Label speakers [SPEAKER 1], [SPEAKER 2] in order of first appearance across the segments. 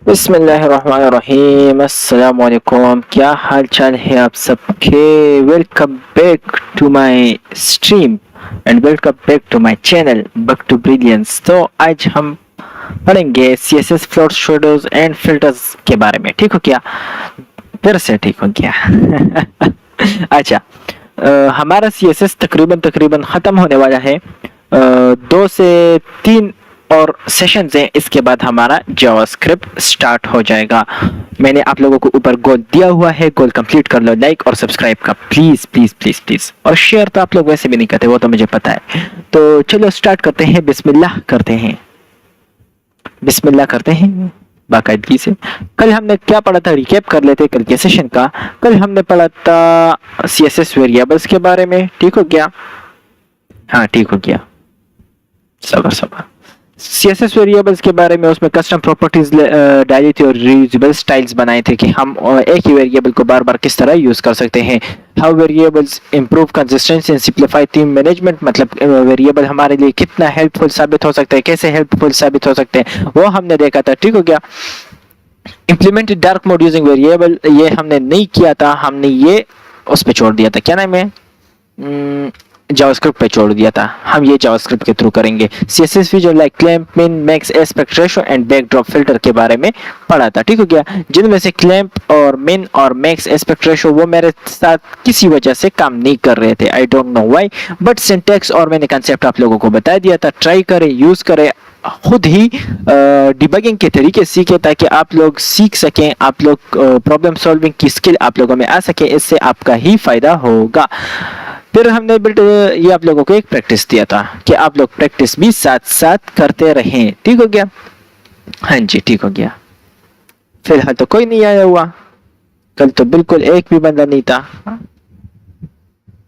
[SPEAKER 1] बिस्मिल्लाहिर्रहमानिर्रहीम। अस्सलाम वालेकुम। क्या हाल चाल है आप सबके? Welcome back to my stream and welcome back to my channel back to brilliance. तो आज हम पढ़ेंगे CSS float shadows and filters के बारे में। ठीक हो क्या? फिर से ठीक हो क्या? अच्छा, हमारा सीएसएस तकरीबन तकरीबन ख़त्म होने वाला है। 2 से 3 और सेशंस हैं, इसके बाद हमारा जावास्क्रिप्ट स्टार्ट हो जाएगा। मैंने आप लोगों को ऊपर गोल दिया हुआ है, गोल कंप्लीट कर लो लाइक और सब्सक्राइब का, प्लीज प्लीज प्लीज प्लीज। और शेयर तो आप लोग वैसे भी नहीं करते, वो तो मुझे पता है। तो चलो स्टार्ट करते हैं, बिस्मिल्लाह करते हैं, बिस्मिल्लाह करते हैं बाकायदगी से। कल हमने क्या पढ़ा था, रिकैप कर लेते कल के सेशन का। कल हमने पढ़ा था सीएसएस वेरिएबल्स के बारे में। ठीक हो गया? हाँ ठीक हो गया, सबर सबर। सीएसएस वेरिएबल्स के बारे में उसमें कस्टम प्रॉपर्टीज डाली थी और रीयूजेबल स्टाइल्स बनाए थे कि हम एक ही वेरिएबल को बार बार किस तरह यूज कर सकते हैं। How variables improve consistency and simplify team management, मतलब वेरिएबल हमारे लिए कितना हेल्पफुल साबित हो सकता है, कैसे हेल्पफुल साबित हो सकते हैं, वो हमने देखा था। ठीक हो गया? Implemented dark mode using variable, ये हमने नहीं किया था, हमने ये उस पर छोड़ दिया था, क्या नाम है, जावास्क्रिप्ट पे छोड़ दिया था। हम ये जावास्क्रिप्ट के थ्रू करेंगे। सीएसएस फीचर लाइक क्लैंप, मिन, max, aspect ratio and backdrop filter के बारे में पढ़ा था। ठीक हो गया? जिनमें से क्लैंप और मिन और मैक्स एस्पेक्ट रेशियो वो मेरे साथ किसी वजह से काम नहीं कर रहे थे, I don't know why, but syntax और मैंने कंसेप्ट आप लोगों को बता दिया था। ट्राई करें, यूज करें, खुद ही डिबगिंग के तरीके सीखे ताकि आप लोग सीख सकें, आप लोग प्रॉब्लम सॉल्विंग की स्किल आप लोगों में आ सके, इससे आपका ही फायदा होगा। फिर हमने बिल्ट ये आप लोगों को एक प्रैक्टिस दिया था कि आप लोग प्रैक्टिस भी साथ साथ करते रहें। ठीक हो गया? हाँ जी ठीक हो गया। फिलहाल तो कोई नहीं आया हुआ, कल तो बिल्कुल एक भी बंदा नहीं था,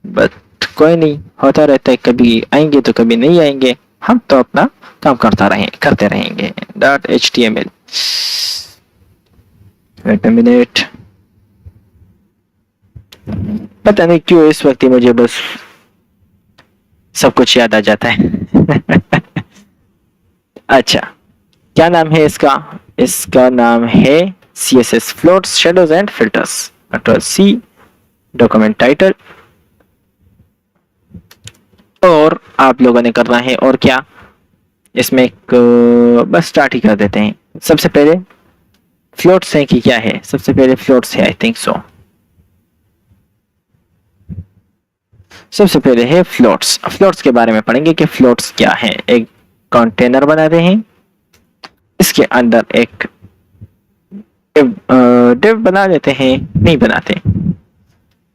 [SPEAKER 1] बट कोई नहीं, होता रहता है, कभी आएंगे तो कभी नहीं आएंगे, हम तो अपना काम करते रहेंगे। .html, वेट अ मिनट, पता नहीं क्यों इस वक्त मुझे बस सब कुछ याद आ जाता है। अच्छा, क्या नाम है इसका? इसका नाम है CSS floats shadows and filters. Control C, document title, और आप लोगों ने करना है और क्या, इसमें एक बस स्टार्ट ही कर देते हैं। सबसे पहले फ्लोट्स है कि क्या है? सबसे पहले फ्लोट्स है, आई थिंक सो। सबसे पहले है फ्लोट्स। फ्लोट्स के बारे में पढ़ेंगे कि फ्लोट्स क्या है। एक कंटेनर बनाते हैं, इसके अंदर एक डिव बना लेते हैं, नहीं बनाते,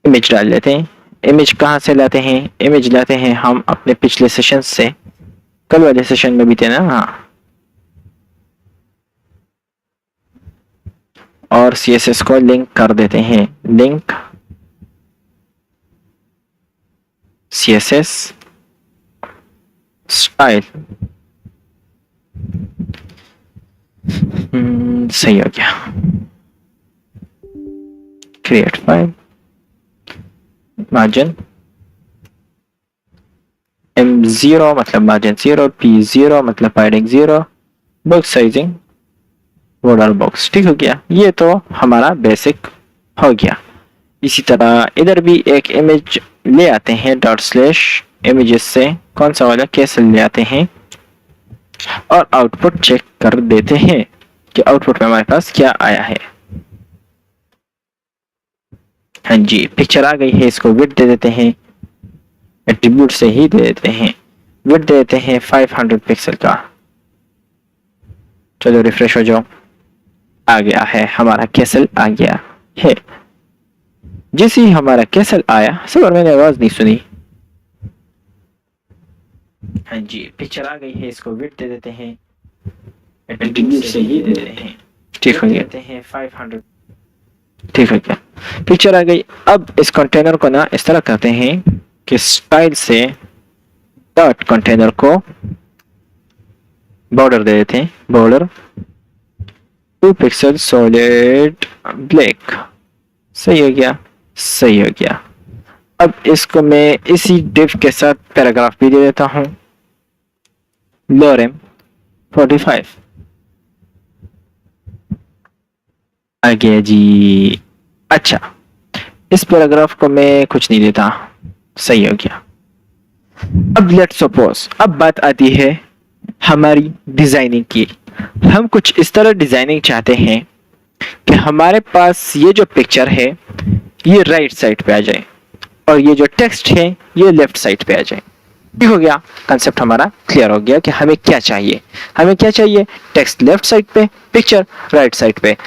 [SPEAKER 1] इमेज डाल लेते हैं। इमेज कहाँ से लाते हैं? इमेज लाते हैं हम अपने पिछले सेशन से, कल वाले सेशन में भी थे ना, हाँ। और CSS को लिंक कर देते हैं, लिंक CSS स्टाइल, सही हो गया। क्रिएट फाइल, मार्जिन M0 मतलब मार्जिन 0, P0 मतलब padding 0, box sizing border box. ठीक हो गया? ये तो हमारा बेसिक हो गया। इसी तरह इधर भी एक इमेज ले आते हैं, ./images से, कौन सा वाला कैसे ले आते हैं, और आउटपुट चेक कर देते हैं कि आउटपुट में हमारे पास क्या आया है। हाँ जी, पिक्चर आ गई है, इसको विड्थ दे देते हैं, एट्रीब्यूट से ही दे देते हैं, विड्थ दे देते हैं 500 पिक्सल का। चलो रिफ्रेश हो जाओ, आ गया है हमारा कैसल, आ गया है। जैसे ही हमारा कैसल आया, सर मैंने आवाज नहीं सुनी। हाँ जी, पिक्चर आ गई है, इसको विड्थ दे देते हैं, एट्रीब्यूट से ही दे देते हैं। ठीक हो गया, 500। ठीक है क्या? पिक्चर आ गई। अब इस कंटेनर को ना इस तरह करते हैं कि स्टाइल से डॉट कंटेनर को बॉर्डर दे देते हैं, बॉर्डर 2 पिक्सल सॉलिड ब्लैक। सही हो गया, सही हो गया। अब इसको मैं इसी डिव के साथ पैराग्राफ भी दे देता हूं, lorem 45, आ गया जी। अच्छा, इस पैराग्राफ को मैं कुछ नहीं देता, सही हो गया। अब लेट सपोज, अब बात आती है हमारी डिजाइनिंग की। हम कुछ इस तरह डिजाइनिंग चाहते हैं कि हमारे पास ये जो पिक्चर है ये राइट साइड पे आ जाए और ये जो टेक्स्ट है ये लेफ्ट साइड पे आ जाए। ठीक हो गया, कंसेप्ट हमारा क्लियर हो गया कि हमें क्या चाहिए। हमें क्या चाहिए, टेक्स्ट लेफ्ट साइड पे, पिक्चर राइट साइड पे।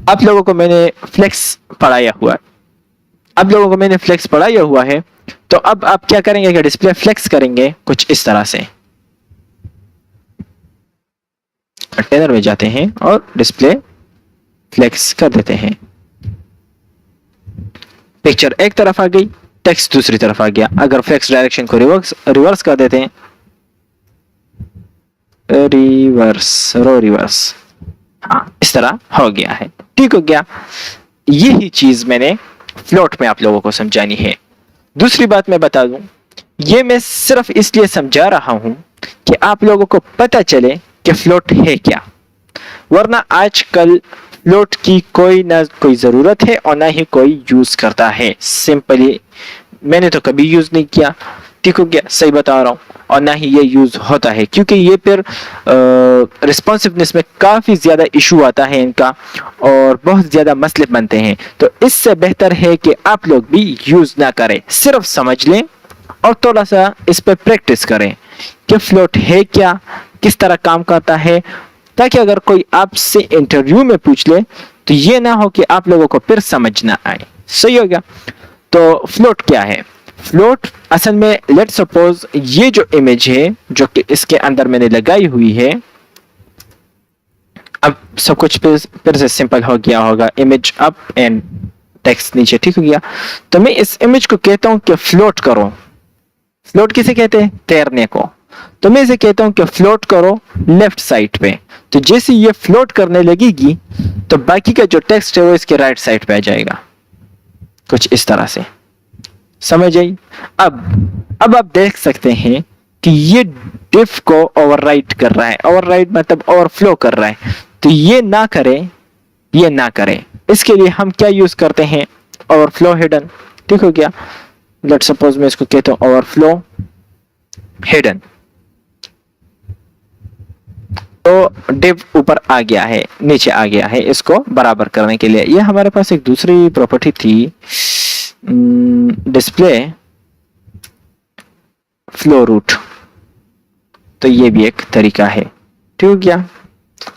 [SPEAKER 1] आप लोगों को मैंने फ्लेक्स पढ़ाया हुआ है, आप लोगों को मैंने फ्लेक्स पढ़ाया हुआ है, तो अब आप क्या करेंगे कि डिस्प्ले फ्लेक्स करेंगे कुछ इस तरह से। कंटेनर में जाते हैं और डिस्प्ले फ्लेक्स कर देते हैं। पिक्चर एक तरफ आ गई, टेक्स्ट दूसरी तरफ आ गया। अगर फ्लेक्स डायरेक्शन को रिवर्स कर देते हैं, रिवर्स, हाँ इस तरह हो गया है। ठीक हो गया, यही चीज मैंने फ्लोट में आप लोगों को समझानी है। दूसरी बात मैं बता दूं, ये मैं सिर्फ इसलिए समझा रहा हूं कि आप लोगों को पता चले कि फ्लोट है क्या, वरना आजकल फ्लोट की कोई ना कोई जरूरत है और ना ही कोई यूज करता है। सिंपली मैंने तो कभी यूज नहीं किया, ठीक हो गया, सही बता रहा हूँ, और ना ही ये यूज होता है, क्योंकि ये फिर रिस्पॉन्सिवनेस में काफी ज्यादा इशू आता है इनका और बहुत ज्यादा मसले बनते हैं। तो इससे बेहतर है कि आप लोग भी यूज ना करें, सिर्फ समझ लें और थोड़ा सा इस पर प्रैक्टिस करें कि फ्लोट है क्या, किस तरह काम करता है, ताकि अगर कोई आपसे इंटरव्यू में पूछ ले तो ये ना हो कि आप लोगों को फिर समझ ना आए। सही हो गया। तो फ्लोट क्या है, फ्लोट असल में लेट सपोज ये जो इमेज है जो कि इसके अंदर मैंने लगाई हुई है, अब सब कुछ फिर से सिंपल हो गया होगा, इमेज अप एंड टेक्स्ट नीचे। ठीक हो गया, तो मैं इस इमेज को कहता हूं कि फ्लोट करो। फ्लोट किसे कहते हैं, तैरने को। तो मैं इसे कहता हूं कि फ्लोट करो लेफ्ट साइड पे। तो जैसे ये फ्लोट करने लगेगी तो बाकी का जो टेक्स्ट है वो इसके राइट साइड पे आ जाएगा, कुछ इस तरह से। समझ आई। अब आप देख सकते हैं कि ये डिफ को ओवरराइट कर रहा है, ओवरराइट मतलब ओवरफ्लो कर रहा है। तो ये ना करें, ये ना करें, इसके लिए हम क्या यूज करते हैं, ओवरफ्लो हिडन। ठीक हो गया, लेट सपोज मैं इसको कहता हूं ओवरफ्लो हिडन। तो डिव ऊपर आ गया है, नीचे आ गया है, इसको बराबर करने के लिए। ये हमारे पास एक दूसरी प्रॉपर्टी थी, डिस्प्ले फ्लो रूट। तो ये भी एक तरीका है। ठीक हो गया,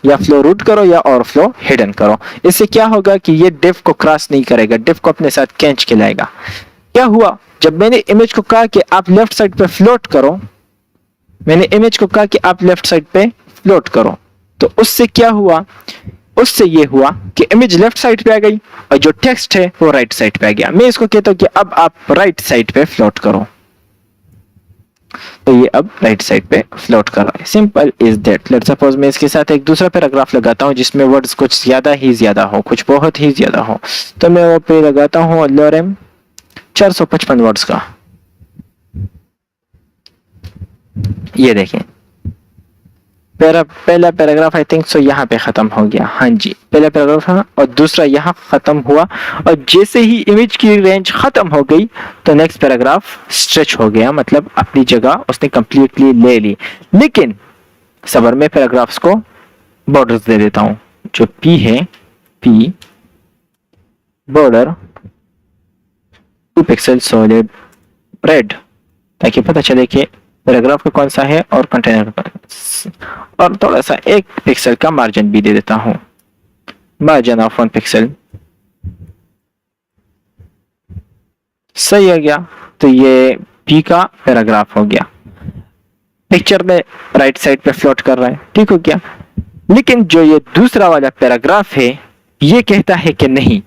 [SPEAKER 1] या फ्लो रूट करो या ओवरफ्लो हिडन करो। इससे क्या होगा कि ये डिव को क्रॉस नहीं करेगा, डिव को अपने साथ खींच के लाएगा। क्या हुआ, जब मैंने इमेज को कहा कि आप लेफ्ट साइड पे फ्लोट करो, मैंने इमेज को कहा कि आप लेफ्ट साइड पे फ्लोट करो, तो उससे क्या हुआ, उससे ये हुआ कि इमेज लेफ्ट साइड पे आ गई और जो टेक्स्ट है वो राइट साइड पे आ गया। मैं इसको कहता हूं कि अब आप राइट साइड पे फ्लोट करो, तो ये अब राइट साइड पे फ्लोट कर रहा है। Simple is that. Let's suppose मैं इसके साथ एक दूसरा पैराग्राफ लगाता हूं जिसमें वर्ड्स कुछ ज्यादा ही ज्यादा हो, कुछ बहुत ही ज्यादा हो। तो मैं वो पे लगाता हूं लॉरेम 455 वर्ड्स का। ये देखें, पहला पैराग्राफ आई थिंक सो यहाँ पे खत्म हो गया। हाँ जी, पहला पैराग्राफ था और दूसरा यहाँ खत्म हुआ, और जैसे ही इमेज की रेंज खत्म हो गई तो नेक्स्ट पैराग्राफ स्ट्रेच हो गया, मतलब अपनी जगह उसने कंप्लीटली ले ली। लेकिन सबर में पैराग्राफ्स को बॉर्डर्स दे देता हूँ। जो पी है, P border 2 pixel solid red, ताकि पता चले कि पैराग्राफ का कौन सा है और कंटेनर का। और थोड़ा सा 1 पिक्सल का मार्जिन भी दे देता हूं, मार्जिन ऑफ 1 पिक्सल। सही हो गया, तो ये पी का पैराग्राफ हो गया। पिक्चर में राइट साइड पे फ्लोट कर रहा है। ठीक हो गया, लेकिन जो ये दूसरा वाला पैराग्राफ है ये कहता है कि नहीं,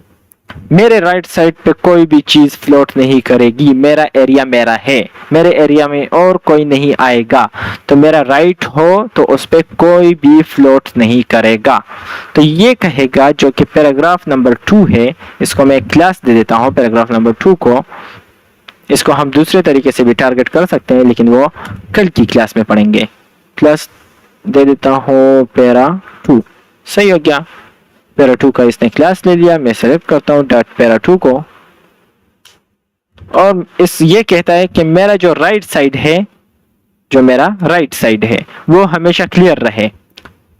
[SPEAKER 1] मेरे राइट साइड पे कोई भी चीज फ्लोट नहीं करेगी, मेरा एरिया मेरा है, मेरे एरिया में और कोई नहीं आएगा। तो मेरा राइट हो तो उस पे कोई भी फ्लोट नहीं करेगा। तो ये कहेगा, जो कि पैराग्राफ नंबर 2 है, इसको मैं क्लास दे देता हूँ पैराग्राफ नंबर 2 को। इसको हम दूसरे तरीके से भी टारगेट कर सकते हैं, लेकिन वो कल की क्लास में पढ़ेंगे। क्लास दे देता हूँ पैरा 2। सही हो गया, para2 का इसने क्लास ले लिया। मैं सेलेक्ट करता हूँ डॉट para2 को और इस ये कहता है कि मेरा जो राइट साइड है, जो मेरा राइट साइड है वो हमेशा क्लियर रहे।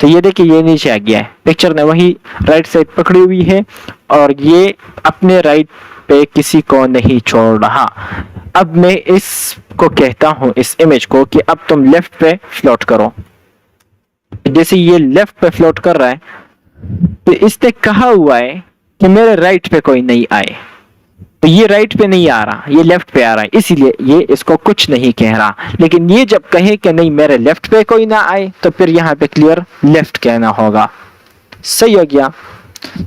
[SPEAKER 1] तो ये देखिए ये नीचे आ गया है, पिक्चर ने वही राइट साइड पकड़ी हुई है और ये अपने राइट पे किसी को नहीं छोड़ रहा। अब मैं इसको कहता हूँ, इस इमेज को, कि अब तुम लेफ्ट पे फ्लोट करो। जैसे ये लेफ्ट पे फ्लोट कर रहा है तो इसने कहा हुआ है कि मेरे राइट पे कोई नहीं आए, तो ये राइट पे नहीं आ रहा, ये लेफ्ट पे आ रहा है, इसीलिए ये इसको कुछ नहीं कह रहा। लेकिन ये जब कहे कि नहीं मेरे लेफ्ट पे कोई ना आए तो फिर यहाँ पे क्लियर लेफ्ट कहना होगा। सही हो गया।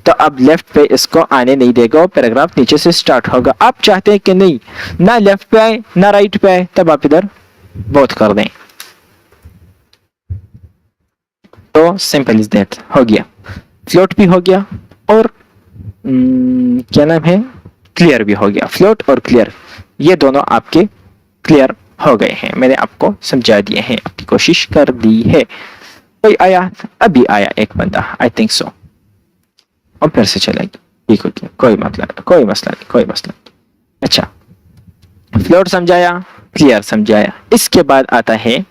[SPEAKER 1] तो अब लेफ्ट पे इसको आने नहीं देगा और पैराग्राफ नीचे से स्टार्ट होगा। आप चाहते हैं कि नहीं ना लेफ्ट पे आए ना राइट पे आए, तब आप इधर बोथ कर दें। तो सिंपल इज दैट, हो गया, फ्लोट भी हो गया और क्या नाम है, क्लियर भी हो गया। फ्लोट और क्लियर ये दोनों आपके क्लियर हो गए हैं। मैंने आपको समझा दिए हैं, आपकी कोशिश कर दी है। कोई आया, अभी आया एक बंदा, आई थिंक सो, और फिर से चलेगी। ठीक हो गया, कोई मसला नहीं, कोई मसला नहीं, कोई मसला नहीं। अच्छा, फ्लोट समझाया, क्लियर समझाया। इसके बाद आता है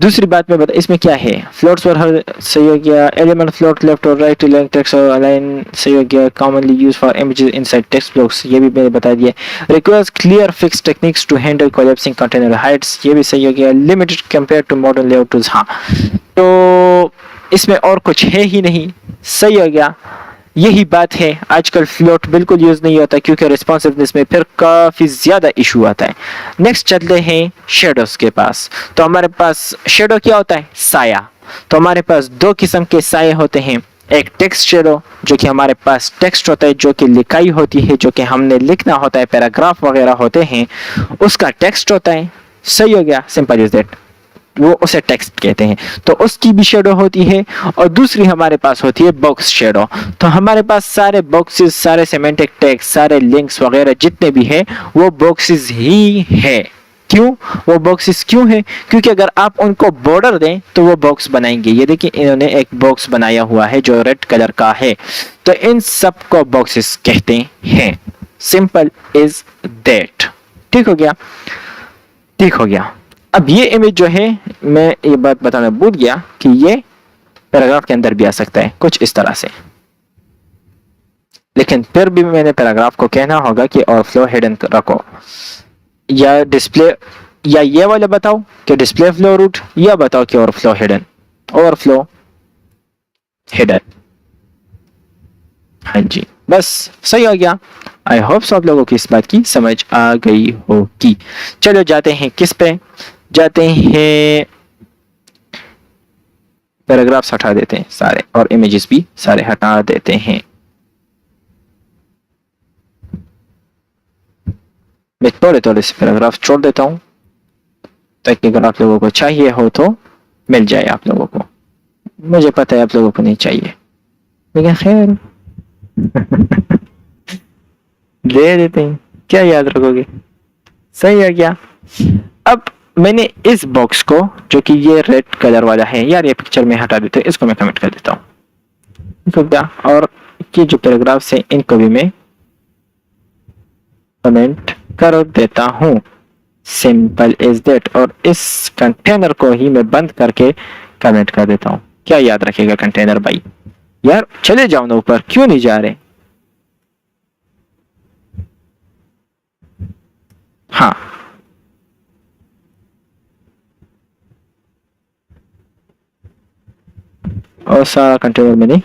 [SPEAKER 1] दूसरी बात में बता, इसमें क्या है, फ्लोट्स पर हर सही हो गया, एलिमेंट फ्लोट लेफ्ट और राइट लिंक टेक्स्ट और अलाइन सही हो गया, commonly use for images inside text blocks ये भी मैंने बता दिया। Requires clear fix techniques to handle collapsing container heights ये भी सही हो गया। Limited compare to modern layout tools, हाँ तो इसमें और कुछ है ही नहीं, सही हो गया। यही बात है, आजकल फ्लोट बिल्कुल यूज नहीं होता क्योंकि रिस्पॉन्सिवनेस में फिर काफी ज्यादा इशू आता है। नेक्स्ट चलते हैं शेडोज के पास। तो हमारे पास शेडो क्या होता है, साया। तो हमारे पास दो किस्म के साये होते हैं, एक टेक्स्ट शेडो जो कि हमारे पास टेक्स्ट होता है, जो कि लिखाई होती है, जो कि हमने लिखना होता है, पैराग्राफ वगैरह होते हैं, उसका टेक्स्ट होता है। सही हो गया, सिंपल इज दैट, वो उसे टेक्स्ट कहते हैं, तो उसकी भी शेडो होती है। और दूसरी हमारे पास होती है बॉक्स शेडो। तो हमारे पास सारे बॉक्सेस, सारे सेमेंटिक टैग्स, सारे लिंक्स वगैरह जितने भी हैं वो बॉक्सेस ही है। क्यों वो बॉक्सेस क्यों है, क्योंकि अगर आप उनको बॉर्डर दें तो वो बॉक्स बनाएंगे। ये देखिए इन्होंने एक बॉक्स बनाया हुआ है जो रेड कलर का है, तो इन सब को बॉक्सेस कहते हैं। Simple is that. ठीक हो गया, ठीक हो गया। अब ये इमेज जो है, मैं ये बात बताना भूल गया कि ये पैराग्राफ के अंदर भी आ सकता है कुछ इस तरह से, लेकिन फिर भी मैंने पैराग्राफ को कहना होगा कि ओवरफ्लो हिडन रखो, या डिस्प्ले, या ये वाला बताओ कि डिस्प्ले फ्लो रूट, या बताओ कि ओवरफ्लो हिडन, ओवरफ्लो हिडन। हाँ जी, बस सही हो गया। आई होप सब लोगों की इस बात की समझ आ गई होगी। चलो जाते हैं किस पे, जाते हैं पैराग्राफ्स हटा देते हैं सारे और इमेजेस भी सारे हटा देते हैं। मैं थोड़े थोड़े से पैराग्राफ छोड़ देता हूं ताकि अगर आप लोगों को चाहिए हो तो मिल जाए आप लोगों को। मुझे पता है आप लोगों को नहीं चाहिए, लेकिन खैर दे देते हैं, क्या याद रखोगे। सही है क्या। अब मैंने इस बॉक्स को, जो कि ये रेड कलर वाला है, यार ये पिक्चर में हटा देते हैं, इसको मैं कमेंट कर देता हूँ। और ये जो पैराग्राफ्स है इनको भी मैं कमेंट कर देता हूँ। Simple is that. और इस कंटेनर को ही मैं बंद करके कमेंट कर देता हूँ। क्या याद रखेगा कंटेनर भाई, यार चले जाओ ना ऊपर, क्यों नहीं जा रहे। हाँ और सारा कंटेनर मैंने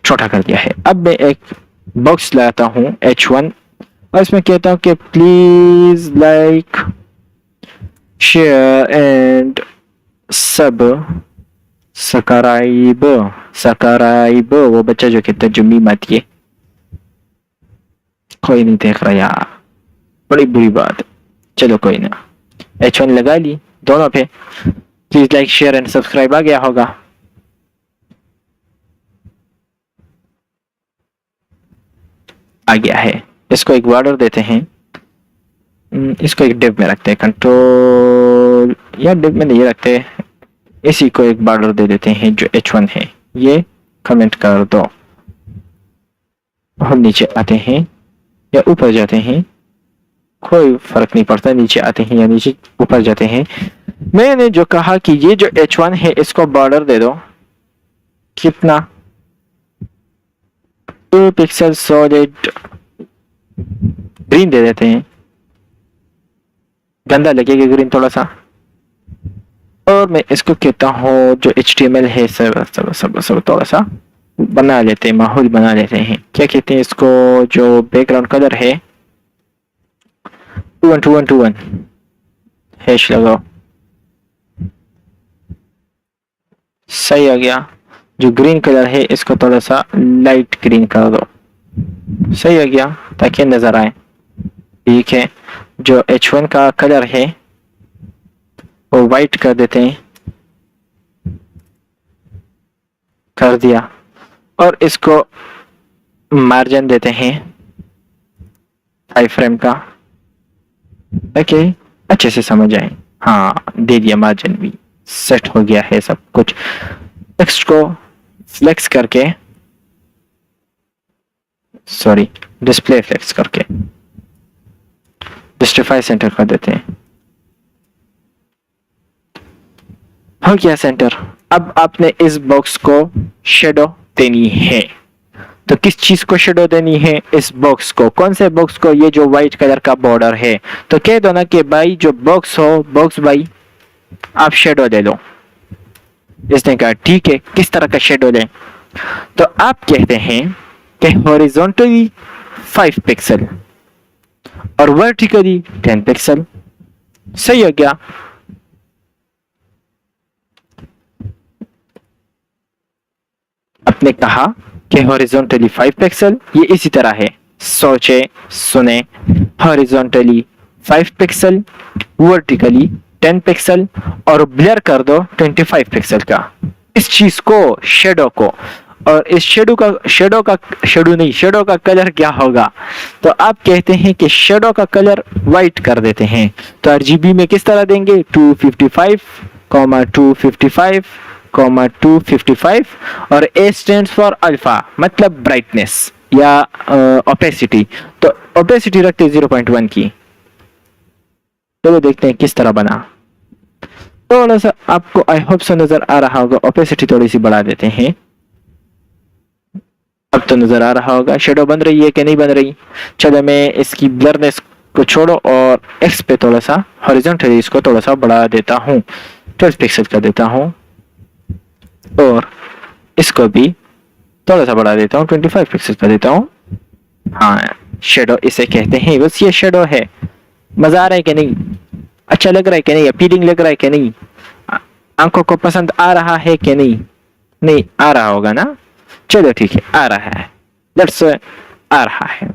[SPEAKER 1] छोटा कर दिया है। अब मैं एक बॉक्स लाता हूँ H1 और इसमें कहता हूँ कि please like share and subscribe. वो बच्चा जो कहता है जुम्मी मत, ये कोई नहीं देख रहा यार, बड़ी बुरी बात है। चलो कोई ना, H1 लगा ली दोनों पे। Please like share and subscribe आ गया होगा। आ गया है। इसको एक बॉर्डर देते हैं, इसको एक डिव में रखते हैं, कंट्रोल या डिव में नहीं रखते, इसी को एक बॉर्डर दे देते हैं जो H1 है। ये कमेंट कर दो। हम नीचे आते हैं या ऊपर जाते हैं, कोई फर्क नहीं पड़ता, नीचे आते हैं या नीचे ऊपर जाते हैं। मैंने जो कहा कि ये जो H1 है इसको बॉर्डर दे दो, कितना 2 पिक्सल सॉलिड ग्रीन दे देते हैं, गंदा लगेगा ग्रीन थोड़ा सा। और मैं इसको कहता हूँ जो HTML है सब थोड़ा सा बना लेते हैं, माहौल बना लेते हैं। क्या कहते हैं इसको, जो बैकग्राउंड कलर है 2121 हैश लगाओ, सही आ गया। जो ग्रीन कलर है इसको थोड़ा सा लाइट ग्रीन कर दो, सही आ गया ताकि नजर आए। ठीक है, जो H1 का कलर है वो वाइट कर देते हैं, कर दिया। और इसको मार्जिन देते हैं 5 फ्रेम का, ओके अच्छे से समझ आए। हाँ दे दिया, मार्जिन भी सेट हो गया है सब कुछ। टेक्स्ट को फ्लेक्स करके, सॉरी डिस्प्ले फ्लेक्स करके जस्टिफाई सेंटर कर देते हैं, हो गया सेंटर। अब आपने इस बॉक्स को शेडो देनी है, तो किस चीज को शेडो देनी है, इस बॉक्स को। कौन से बॉक्स को, ये जो व्हाइट कलर का बॉर्डर है। तो कह दो ना कि भाई जो बॉक्स हो, बॉक्स भाई आप शेडो दे दो। इसने कहा ठीक है, किस तरह का शेडो दें। तो आप कहते हैं कि हॉरिजॉन्टली 5 पिक्सल और वर्टिकली 10 पिक्सल, सही हो गया। आपने कहा कि हॉरिजॉन्टली 5 पिक्सल, ये इसी तरह है, सोचे सुने, हॉरिजॉन्टली 5 पिक्सल, वर्टिकली 10 पिक्सल और ब्लर कर दो 25 पिक्सल का इस चीज को, शेडो को। और इस शेडो का कलर क्या होगा। तो आप कहते हैं कि शेडो का कलर व्हाइट कर देते हैं। तो आरजीबी में किस तरह देंगे, 255, 255, 255 और A स्टैंड्स फॉर अल्फा, मतलब ब्राइटनेस या ओपेसिटी। तो ओपेसिटी रखते 0.1 की। चलो देखते हैं किस तरह बना। थोड़ा सा आपको आई होप सो नजर आ रहा होगा, ओपेसिटी थोड़ी सी बढ़ा देते हैं। अब तो नजर आ रहा होगा शेडो बन रही है कि नहीं बन रही। चलो मैं इसकी ब्लरनेस को छोड़ो और एक्स पे थोड़ा सा हॉरिजॉन्टली इसको थोड़ा सा बढ़ा देता हूँ, 12 पिक्सल कर देता हूँ। और इसको भी थोड़ा सा बढ़ा देता हूँ, 25 पिक्सल कर देता हूँ। हाँ शेडो इसे कहते हैं, बस ये शेडो है। मजा आ रहा है कि नहीं, अच्छा लग रहा है कि नहीं, अपीलिंग लग रहा है कि नहीं, आंखों को पसंद आ रहा है कि नहीं, नहीं आ रहा होगा ना। चलो ठीक है, आ रहा है, लेट्स आ रहा है।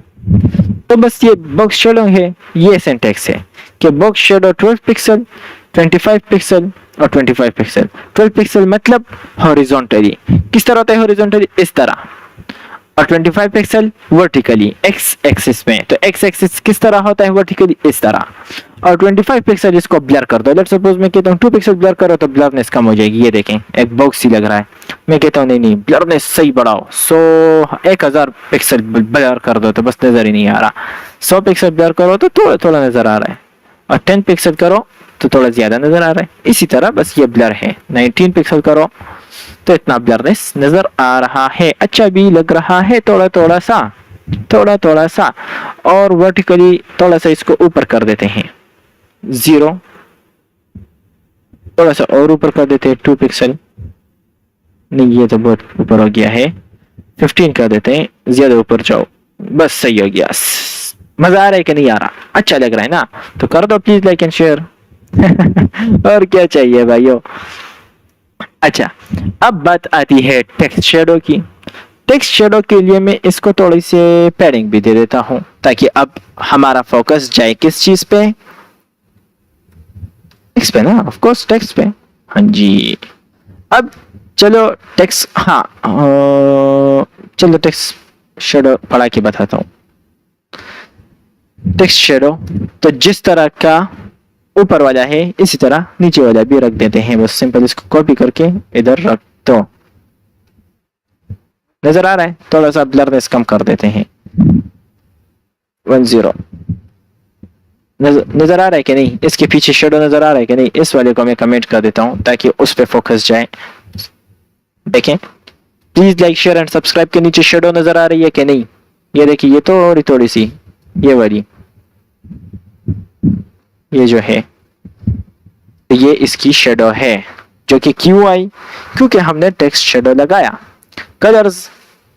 [SPEAKER 1] तो बस ये बॉक्स शेडो है, ये सिंटैक्स है कि बॉक्स शेडो 12 पिक्सल, 25 पिक्सल और 25 पिक्सल। 12 पिक्सल मतलब हॉरिजॉन्टली, किस तरह होता है हॉरिजॉन्टली, इस तरह। और 25 पिक्सल वर्टिकली एक्स एक्सिस में। तो एक्स एक्सिस किस तरह होता है वर्टिकली, इस तरह। और 25 पिक्सल इसको ब्लर कर दो। लेट्स सपोज मैं कहता हूँ 2 पिक्सल ब्लर करो तो ब्लरनेस कम हो जाएगी। ये देखें एक बॉक्स ही लग रहा है, मैं कहता हूँ नहीं ब्लरनेस सही बढ़ाओ, 1000 पिक्सल ब्लर कर दो तो बस नजर ही नहीं आ रहा। 100 पिक्सल ब्लर करो तो थोड़ा थोड़ा नजर आ रहा है, और 10 पिक्सल करो तो थोड़ा ज्यादा नजर आ रहा है। इसी तरह बस ये ब्लर है। 19 पिक्सल करो तो इतना ब्लरनेस नजर आ रहा है, अच्छा भी लग रहा है, थोड़ा थोड़ा सा। और वर्टिकली थोड़ा सा इसको ऊपर कर देते हैं 0, थोड़ा सा और ऊपर कर देते हैं 2 पिक्सल, नहीं ये तो बहुत ऊपर हो गया है, 15 कर देते हैं, ज्यादा ऊपर जाओ, बस सही हो गया। मजा आ रहा है कि नहीं आ रहा, अच्छा लग रहा है ना, तो कर दो प्लीज लाइक एंड शेयर। और क्या चाहिए भाइयों। अच्छा अब बात आती है टेक्स्ट शेडो की। टेक्स्ट शेडो के लिए मैं इसको थोड़ी सी पैडिंग भी दे देता हूं, ताकि अब हमारा फोकस जाए किस चीज पे, टेक्स्ट पे ना, ऑफ कोर्स टेक्स्ट पे। हाँ जी, अब चलो टेक्स्ट, हाँ चलो टेक्स्ट शेडो पढ़ा के बताता हूँ। टेक्स्ट शेडो तो जिस तरह का ऊपर वाला है इसी तरह नीचे वाला भी रख देते हैं, बस सिंपल इसको कॉपी करके इधर रख दो। नजर आ रहा है? थोड़ा सा ब्लरनेस कम कर देते हैं, 10। नजर आ रहा है कि नहीं? इसके पीछे शेडो नजर आ रहा है कि नहीं? इस वाले को मैं कमेंट कर देता हूँ ताकि उस पर फोकस जाए। देखें, please like share and subscribe के नीचे शेडो नजर आ रही है कि नहीं? ये देखिए, ये थोड़ी थोड़ी सी, ये वाली, ये जो है, ये इसकी शेडो है, जो कि क्यों आई? क्योंकि हमने टेक्स्ट शेडो लगाया। कलर्स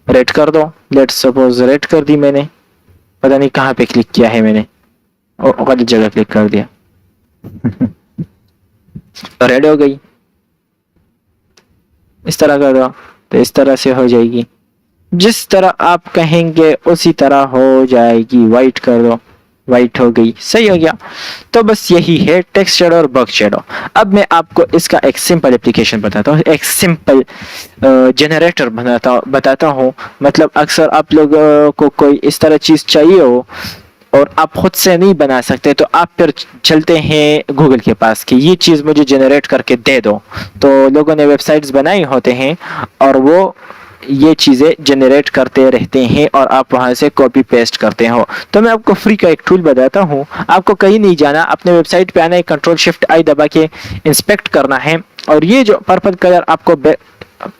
[SPEAKER 1] रेड कर दो, लेट्स सपोज रेड कर दी मैंने, पता नहीं कहाँ पे क्लिक किया है मैंने, गलत जगह क्लिक कर दिया। तो रेड हो गई। इस तरह कर दो तो इस तरह से हो जाएगी, जिस तरह आप कहेंगे उसी तरह हो जाएगी। वाइट कर दो, वाइट हो गई, सही हो गया। तो बस यही है टेक्स्ट शेडो और बॉक्स शेडो। अब मैं आपको इसका एक सिंपल एप्लीकेशन बताता हूँ, एक सिंपल जनरेटर बताता हूँ। मतलब अक्सर आप लोगों को कोई इस तरह चीज चाहिए हो और आप खुद से नहीं बना सकते, तो आप फिर चलते हैं गूगल के पास कि ये चीज़ मुझे जनरेट करके दे दो। तो लोगों ने वेबसाइट्स बनाए होते हैं और वो ये चीज़ें जनरेट करते रहते हैं और आप वहाँ से कॉपी पेस्ट करते हो। तो मैं आपको फ्री का एक टूल बताता हूँ। आपको कहीं नहीं जाना, अपने वेबसाइट पे आना है, कंट्रोल शिफ्ट आई दबा के इंस्पेक्ट करना है और ये जो पर्पल कलर आपको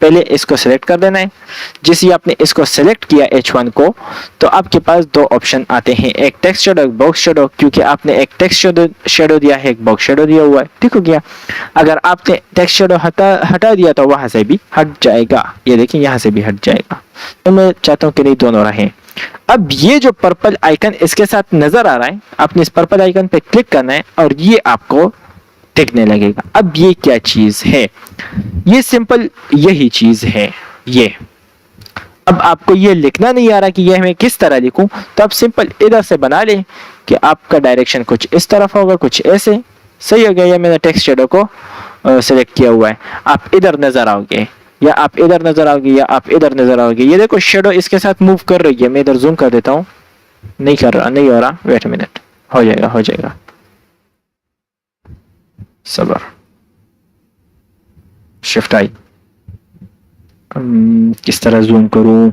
[SPEAKER 1] पहले इसको सिलेक्ट कर देना है। जैसे आपने इसको सिलेक्ट किया H1 को, तो आपके पास दो ऑप्शन आते हैं, एक टेक्स्ट शेडो, एक बॉक्स शेडो। क्योंकि आपने एक टेक्स्ट शेडो दिया है, एक बॉक्स शेडो दिया हुआ है, ठीक हो गया। अगर आपने टेक्स्ट शेडो हटा दिया तो वहां से भी हट जाएगा, ये देखिए यहाँ से भी हट जाएगा। तो मैं चाहता हूँ कि नहीं, दोनों रहें। अब ये जो पर्पल आइकन इसके साथ नजर आ रहा है, आपने इस पर्पल आइकन पे क्लिक करना है और ये आपको दिखने लगेगा। अब ये क्या चीज है? ये सिंपल यही चीज है ये। अब आपको ये लिखना नहीं आ रहा कि ये मैं किस तरह लिखूं, तो आप सिंपल इधर से बना ले कि आपका डायरेक्शन कुछ इस तरफ होगा, कुछ ऐसे, सही हो गया। ये मैंने टेक्स्ट शेडो को सिलेक्ट किया हुआ है। आप इधर नजर आओगे या आप इधर नजर आओगे या आप इधर नजर आओगे। ये देखो शेडो इसके साथ मूव कर रही है। मैं इधर जूम कर देता हूँ, नहीं कर रहा, नहीं हो रहा, वेट मिनट, हो जाएगा हो जाएगा, सबर, शिफ्ट आई। किस तरह जूम करूं?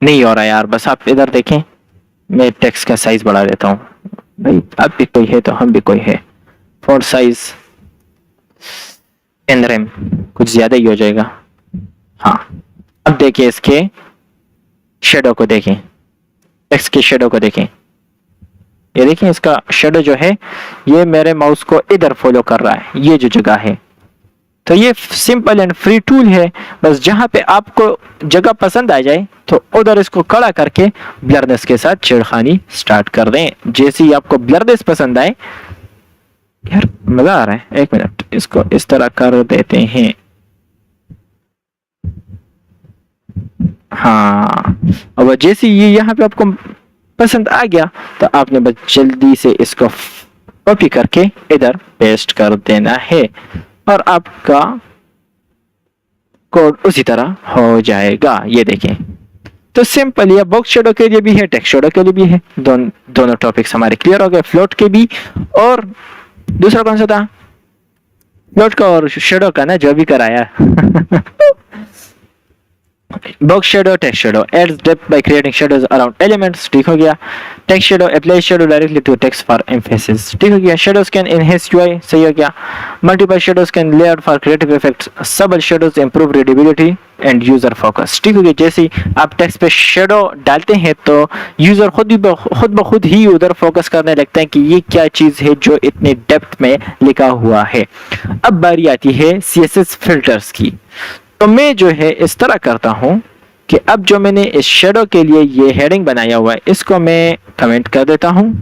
[SPEAKER 1] नहीं हो रहा यार, बस आप इधर देखें, मैं टेक्स्ट का साइज बढ़ा देता हूं। भाई आप भी कोई है तो हम भी कोई है। फॉन्ट साइज 10 कुछ ज्यादा ही हो जाएगा। हाँ, अब देखिए इसके शेडो को देखें, टेक्स्ट के शेडो को देखें। ये देखें, इसका शेडो जो है ये मेरे माउस को इधर फॉलो कर रहा है, ये जो जगह है। तो ये सिंपल एंड फ्री टूल है। बस जहां पे आपको जगह पसंद आ जाए तो उधर इसको खड़ा करके ब्लरनेस के साथ छेड़खानी स्टार्ट कर दें। जैसे ही आपको ब्लरनेस पसंद आए, यार मजा आ रहा है, एक मिनट, इसको इस तरह कर देते हैं। हाँ, अब जैसे ये यहाँ पे आपको पसंद आ गया तो आपने बस जल्दी से इसको कॉपी करके इधर पेस्ट कर देना है और आपका कोड उसी तरह हो जाएगा। ये देखें, तो सिंपल, ये बॉक्स शेडो के लिए भी है, टेक्स्ट शेडो के लिए भी है। दोनों टॉपिक्स हमारे क्लियर हो गए, फ्लोट के भी। और दूसरा कौन सा था? फ्लोट का और शेडो का ना, जो भी कराया। Box shadow, text shadow adds depth by creating shadows around elements, ठीक हो गया। Text shadow apply shadow directly to text for emphasis, ठीक हो गया। शेडोज कैन एनहांस यूआई, सही हो गया। Multiple shadows can layer for creative effects, subtle shadows improve readability and user focus, ठीक हो गया। जैसे आप टेक्स्ट पे शेडो डालते हैं तो यूजर खुद ब खुद ही उधर फोकस करने लगता है कि ये क्या चीज है जो इतने डेप्थ में लिखा हुआ है। अब बारी आती है सीएसएस फिल्टर्स की। तो मैं जो है इस तरह करता हूं कि अब जो मैंने इस शेडो के लिए ये हेडिंग बनाया हुआ है, इसको मैं कमेंट कर देता हूं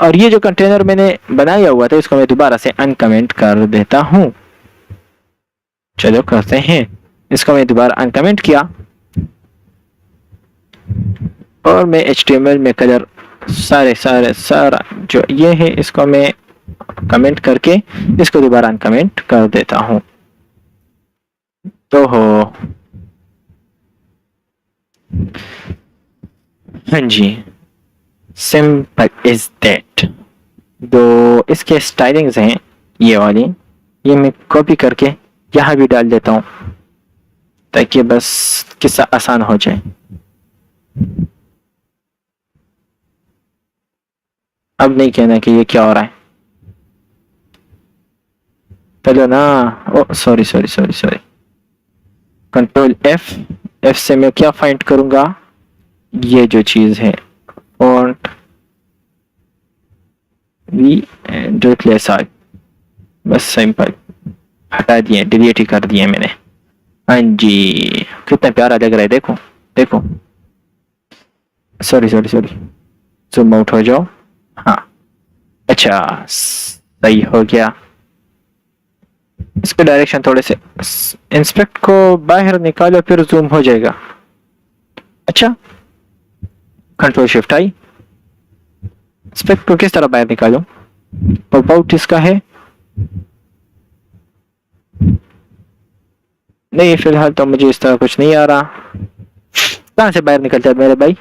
[SPEAKER 1] और ये जो कंटेनर मैंने बनाया हुआ था इसको मैं दोबारा से अनकमेंट कर देता हूं। चलो करते हैं, इसको मैं दोबारा अनकमेंट किया और मैं HTML में कलर सारा जो ये है इसको मैं कमेंट करके इसको दोबारा अनकमेंट कर देता हूं। तो हो, हाँ जी, सिंपल इज दैट। जो इसके स्टाइलिंग्स हैं ये वाली, ये मैं कॉपी करके यहाँ भी डाल देता हूँ ताकि बस किस्सा आसान हो जाए। अब नहीं कहना कि ये क्या हो रहा है। पहले ना, oh sorry sorry sorry sorry, control F, F से मैं क्या फाइंड करूंगा, ये जो चीज है फॉन्ट वी डॉट लेसार, बस सिंपल हटा दिए, डिलीट ही कर दिए मैंने। हाँ जी, कितना प्यारा लग रहा है, देखो देखो। Sorry sorry sorry, zoom out हो जाओ। हाँ अच्छा, सही हो गया। इसके डायरेक्शन थोड़े से, इंस्पेक्ट को बाहर निकालो फिर जूम हो जाएगा। अच्छा, कंट्रोल शिफ्ट आई, इंस्पेक्ट को किस तरह बाहर निकालो, पॉप आउट इसका है नहीं, फिलहाल तो मुझे इस तरह कुछ नहीं आ रहा। कहां से बाहर निकलता है मेरे भाई?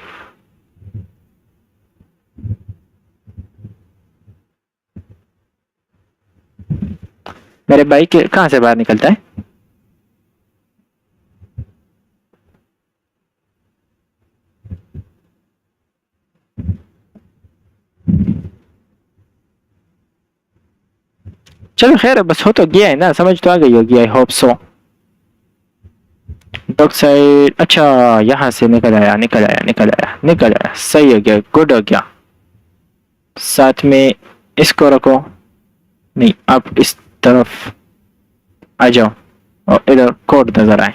[SPEAKER 1] मेरे भाई के कहां से बाहर निकलता है? चलो खैर, बस हो तो गया है ना, समझ तो आ गई होगी, आई होप सो। डॉग साइड, अच्छा यहाँ से निकल आया निकल आया निकल आया निकल आया, सही हो गया, गुड हो गया। साथ में इसको रखो, नहीं आप इस तरफ आ जाओ और इधर कोड नजर आए,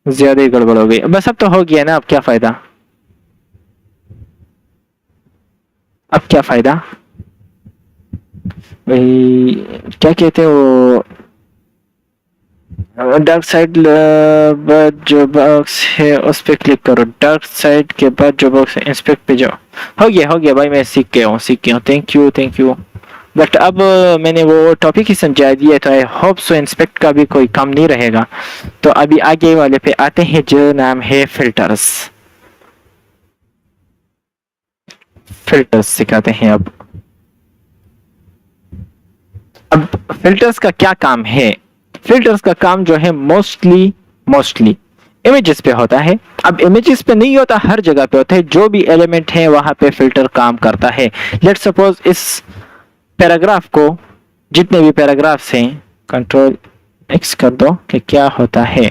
[SPEAKER 1] ज्यादा ही गड़बड़ हो गई। बस अब तो हो गया ना, अब क्या फायदा, अब क्या फायदा। भाई क्या कहते हैं वो, डार्क साइड जो बॉक्स है उस पर क्लिक करो, डार्क साइड के बाद जो बॉक्स है इंस्पेक्ट पे जाओ। हो गया भाई, मैं सीख गया हूँ सीख गया हूँ, thank you thank you. But अब मैंने वो टॉपिक ही समझा दिया, तो आई होप सो इंस्पेक्ट का भी कोई काम नहीं रहेगा। तो अभी आगे वाले पे आते हैं जो नाम है फिल्टर्स। फिल्टर्स सिखाते हैं अब फिल्टर्स का क्या काम है? फिल्टर्स का काम जो है मोस्टली इमेजेस पे होता है। अब इमेजेस पे नहीं होता, हर जगह पे होता है, जो भी एलिमेंट है वहां पे फिल्टर काम करता है। लेट्स सपोज इस पैराग्राफ को, जितने भी पैराग्राफ्स हैं, कंट्रोल एक्स कर दो कि क्या होता है।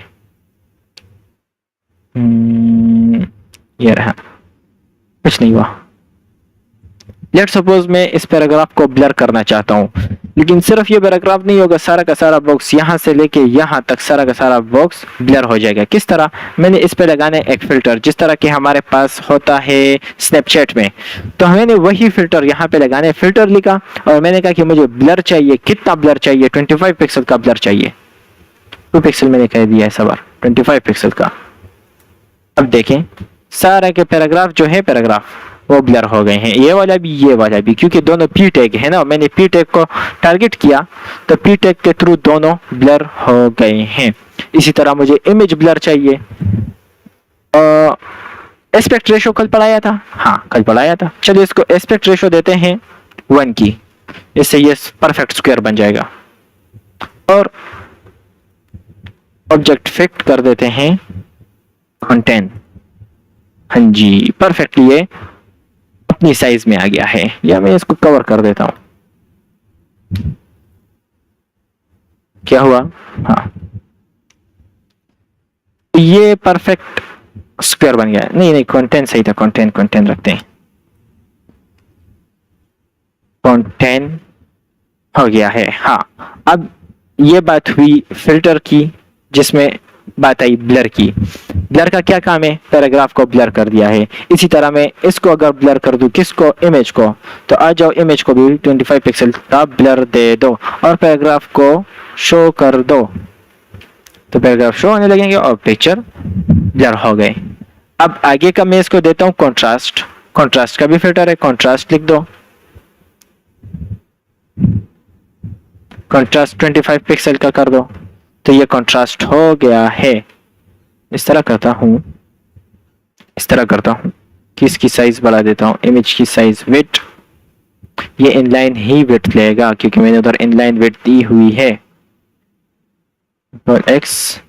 [SPEAKER 1] ये रहा, कुछ नहीं हुआ। लेट्स सपोज मैं इस पैराग्राफ को ब्लर करना चाहता हूँ, लेकिन सिर्फ ये पैराग्राफ नहीं होगा, सारा का सारा बॉक्स यहाँ से लेके यहाँ तक सारा का सारा बॉक्स ब्लर हो जाएगा। किस तरह? मैंने इस पे लगाना है एक फिल्टर, जिस तरह के हमारे पास होता है स्नैपचैट में, तो मैंने वही फिल्टर यहाँ पे लगाना है। फिल्टर लिखा और मैंने कहा कि मुझे ब्लर चाहिए, कितना ब्लर चाहिए? 25 पिक्सल का ब्लर चाहिए। 2 पिक्सल मैंने कह दिया है सवार, 25 पिक्सल का। अब देखें सारा के पैराग्राफ जो है पैराग्राफ वो ब्लर हो गए हैं, ये वाला भी, क्योंकि दोनों पी टैग है ना, मैंने पी टैग को टारगेट किया तो पी टैग के थ्रू दोनों ब्लर हो गए हैं। इसी तरह मुझे इमेज ब्लर चाहिए। एस्पेक्ट रेशो कल पढ़ाया था, हाँ कल पढ़ाया था। चलिए इसको एस्पेक्ट रेशो देते हैं 1 की, इससे ये परफेक्ट स्क्वायर बन जाएगा। और ऑब्जेक्ट फिट कर देते हैं कंटेंट, हाँ जी परफेक्टली ये अपनी साइज में आ गया है, या मैं इसको कवर कर देता हूं। क्या हुआ? हाँ ये परफेक्ट स्क्वायर बन गया। नहीं कंटेंट सही था, कंटेंट रखते हैं, कंटेंट हो गया है। हाँ अब ये बात हुई फिल्टर की, जिसमें बात आई ब्लर की। ब्लर का क्या काम है? पैराग्राफ को ब्लर कर दिया है। इसी तरह मैं इसको अगर ब्लर कर दूं, किसको? इमेज को, तो आ जाओ इमेज को भी 25 पिक्सल का ब्लर दे दो और पैराग्राफ को शो कर दो, तो पैराग्राफ शो होने लगेंगे और पिक्चर ब्लर हो गए। अब आगे का मैं इसको देता हूं कॉन्ट्रास्ट, कॉन्ट्रास्ट का भी फिल्टर है, कॉन्ट्रास्ट लिख दो, कॉन्ट्रास्ट 25 पिक्सल का कर दो, तो ये कॉन्ट्रास्ट हो गया है। इस तरह करता हूं कि इसकी साइज बढ़ा देता हूं, इमेज की साइज विड्थ ये इनलाइन ही विड्थ लेगा क्योंकि मैंने उधर इनलाइन विड्थ दी हुई है। Control X,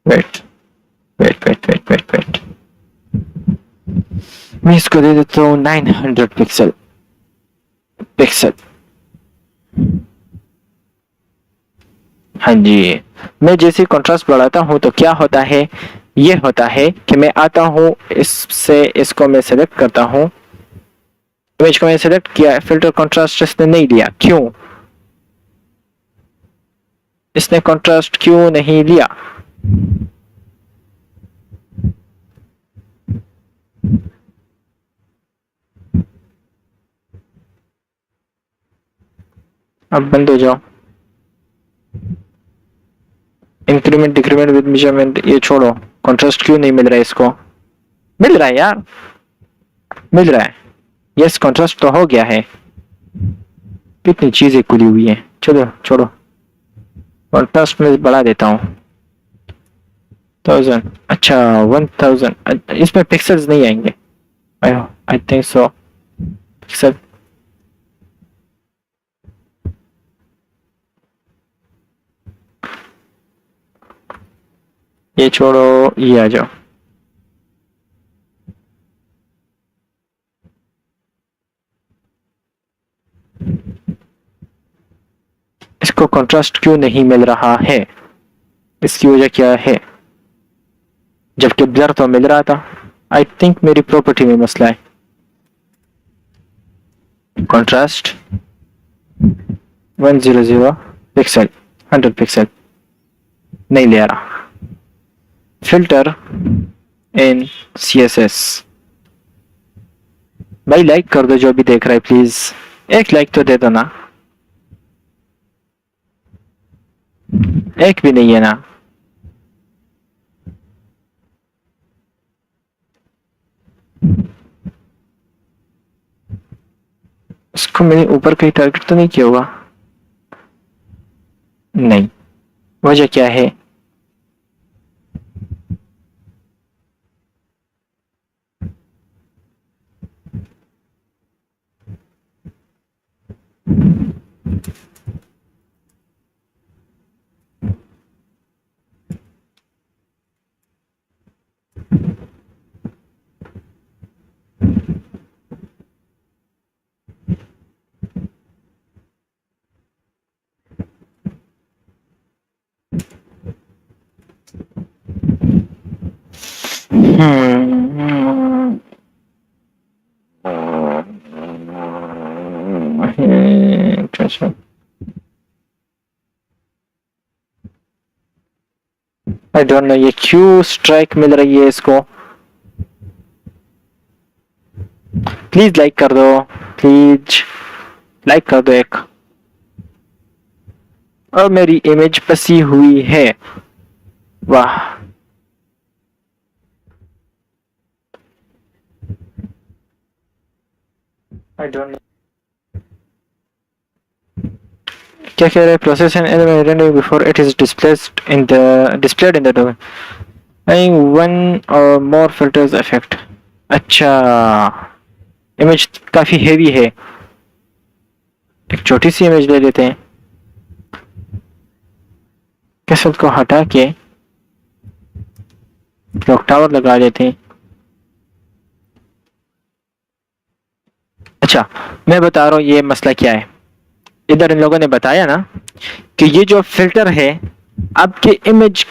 [SPEAKER 1] wait wait wait wait wait wait, मैं इसको दे देता हूँ 900 पिक्सल पिक्सल। हाँ जी, मैं जैसे कंट्रास्ट बढ़ाता हूँ तो क्या होता है, ये होता है कि मैं आता हूँ इससे, इसको मैं सेलेक्ट करता हूँ, इमेज को मैंने सेलेक्ट किया, फिल्टर कंट्रास्ट इसने नहीं लिया, क्यों? इसने कंट्रास्ट क्यों नहीं लिया? अब बंद हो जाओ। इंक्रीमेंट डिक्रीमेंट विद मेजरमेंट ये छोड़ो, कंट्रास्ट क्यों नहीं मिल रहा है इसको? मिल रहा है यार, मिल रहा है। यस, कंट्रास्ट तो हो गया है। कितनी चीजें खुली हुई हैं, चलो छोड़ो, कंट्रास्ट में बढ़ा देता हूँ 1000। अच्छा 1000, इसमें पिक्सल्स नहीं आएंगे। आई थिंक सो, पिक्सल ये छोड़ो, ये आ जाओ। इसको कंट्रास्ट क्यों नहीं मिल रहा है? इसकी वजह क्या है? जबकि ब्लर तो मिल रहा था। आई थिंक मेरी प्रॉपर्टी में मसला है। कंट्रास्ट 100 पिक्सल, 100 पिक्सल नहीं ले आ रहा। फिल्टर इन CSS, भाई लाइक कर दो जो भी देख रहा है, प्लीज एक लाइक तो दे दो ना। एक भी नहीं है ना। इसको मैंने ऊपर कहीं टारगेट तो नहीं किया होगा? नहीं, वजह क्या है? आई डोंट नो ये क्यों स्ट्राइक मिल रही है इसको। प्लीज लाइक कर दो, प्लीज लाइक कर दो एक। और मेरी इमेज फंसी हुई है, वाह। आई डोंट नो क्या कह रहे हैं। Process an element rendering before it is displayed in the domain having one or more filters effect। अच्छा, इमेज काफी हेवी है, एक छोटी सी इमेज ले लेते हैं, कैसेट को हटा के क्लॉक टावर लगा लेते हैं। अच्छा, मैं बता रहा हूँ ये मसला क्या है। इधर इन लोगों ने बताया ना कि ये जो फिल्टर है आपके इमेज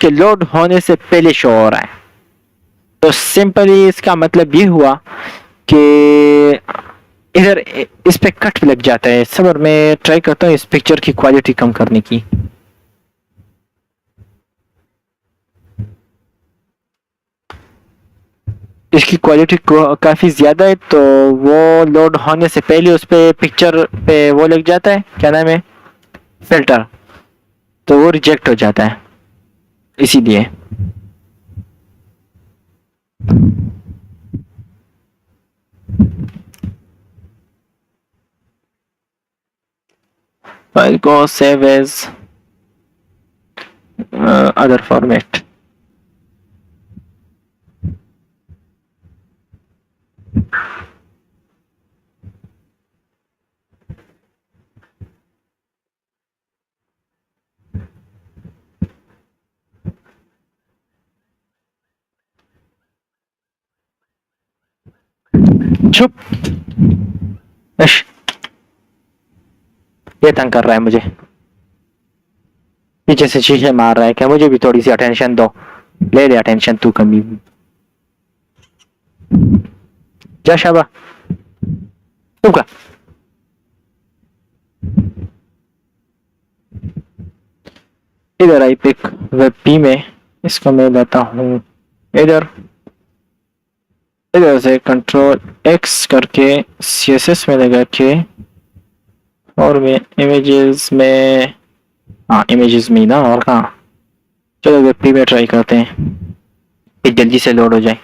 [SPEAKER 1] के लोड होने से पहले शो हो रहा है। तो सिंपली इसका मतलब ये हुआ कि इधर इस पे कट लग जाता है। सबर मैं ट्राई करता हूँ इस पिक्चर की क्वालिटी कम करने की। इसकी क्वालिटी काफी ज्यादा है, तो वो लोड होने से पहले उस पे पिक्चर पे वो लग जाता है, क्या नाम है, फिल्टर, तो वो रिजेक्ट हो जाता है इसीलिए। फाइल को सेव एज अदर फॉर्मेट। चुप। इश, ये तंग कर रहा है मुझे, पीछे से शीशे मार रहा है क्या? मुझे भी थोड़ी सी अटेंशन दो, ले ले अटेंशन तू कभी। जा शाबा, तू का इधर आई पिक वेब पी में, इसको मैं लाता हूँ इधर। इधर से कंट्रोल एक्स करके CSS में लगा के, और मैं इमेजेस में, हाँ इमेजेस में ना, और कहाँ। चलो वेब पी में ट्राई करते हैं, ये जल्दी से लोड हो जाए।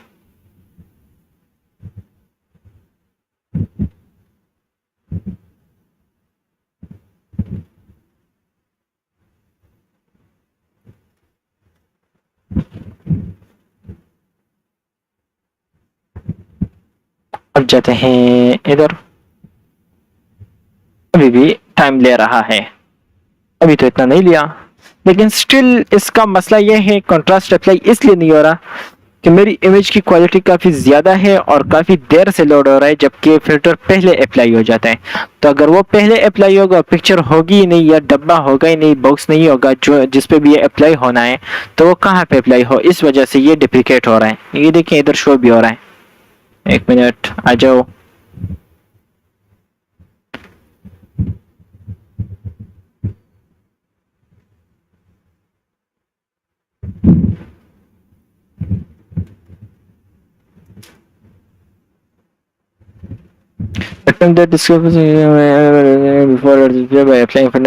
[SPEAKER 1] अब जाते हैं इधर, अभी भी टाइम ले रहा है, अभी तो इतना नहीं लिया, लेकिन स्टिल इसका मसला यह है कंट्रास्ट अप्लाई इसलिए नहीं हो रहा कि मेरी इमेज की क्वालिटी काफ़ी ज़्यादा है और काफ़ी देर से लोड हो रहा है, जबकि फिल्टर पहले अप्लाई हो जाता है। तो अगर वो पहले अप्लाई होगा, पिक्चर होगी ही नहीं, या डब्बा होगा ही नहीं, बॉक्स नहीं होगा जो जिस पे भी ये अप्लाई होना है, तो वो कहाँ पे अप्लाई हो, इस वजह से ये डिप्लीकेट हो रहा है। ये देखिए इधर शो भी हो रहा है। एक मिनट आ जाओ, attempt that discrepancy before it's displayed by applying for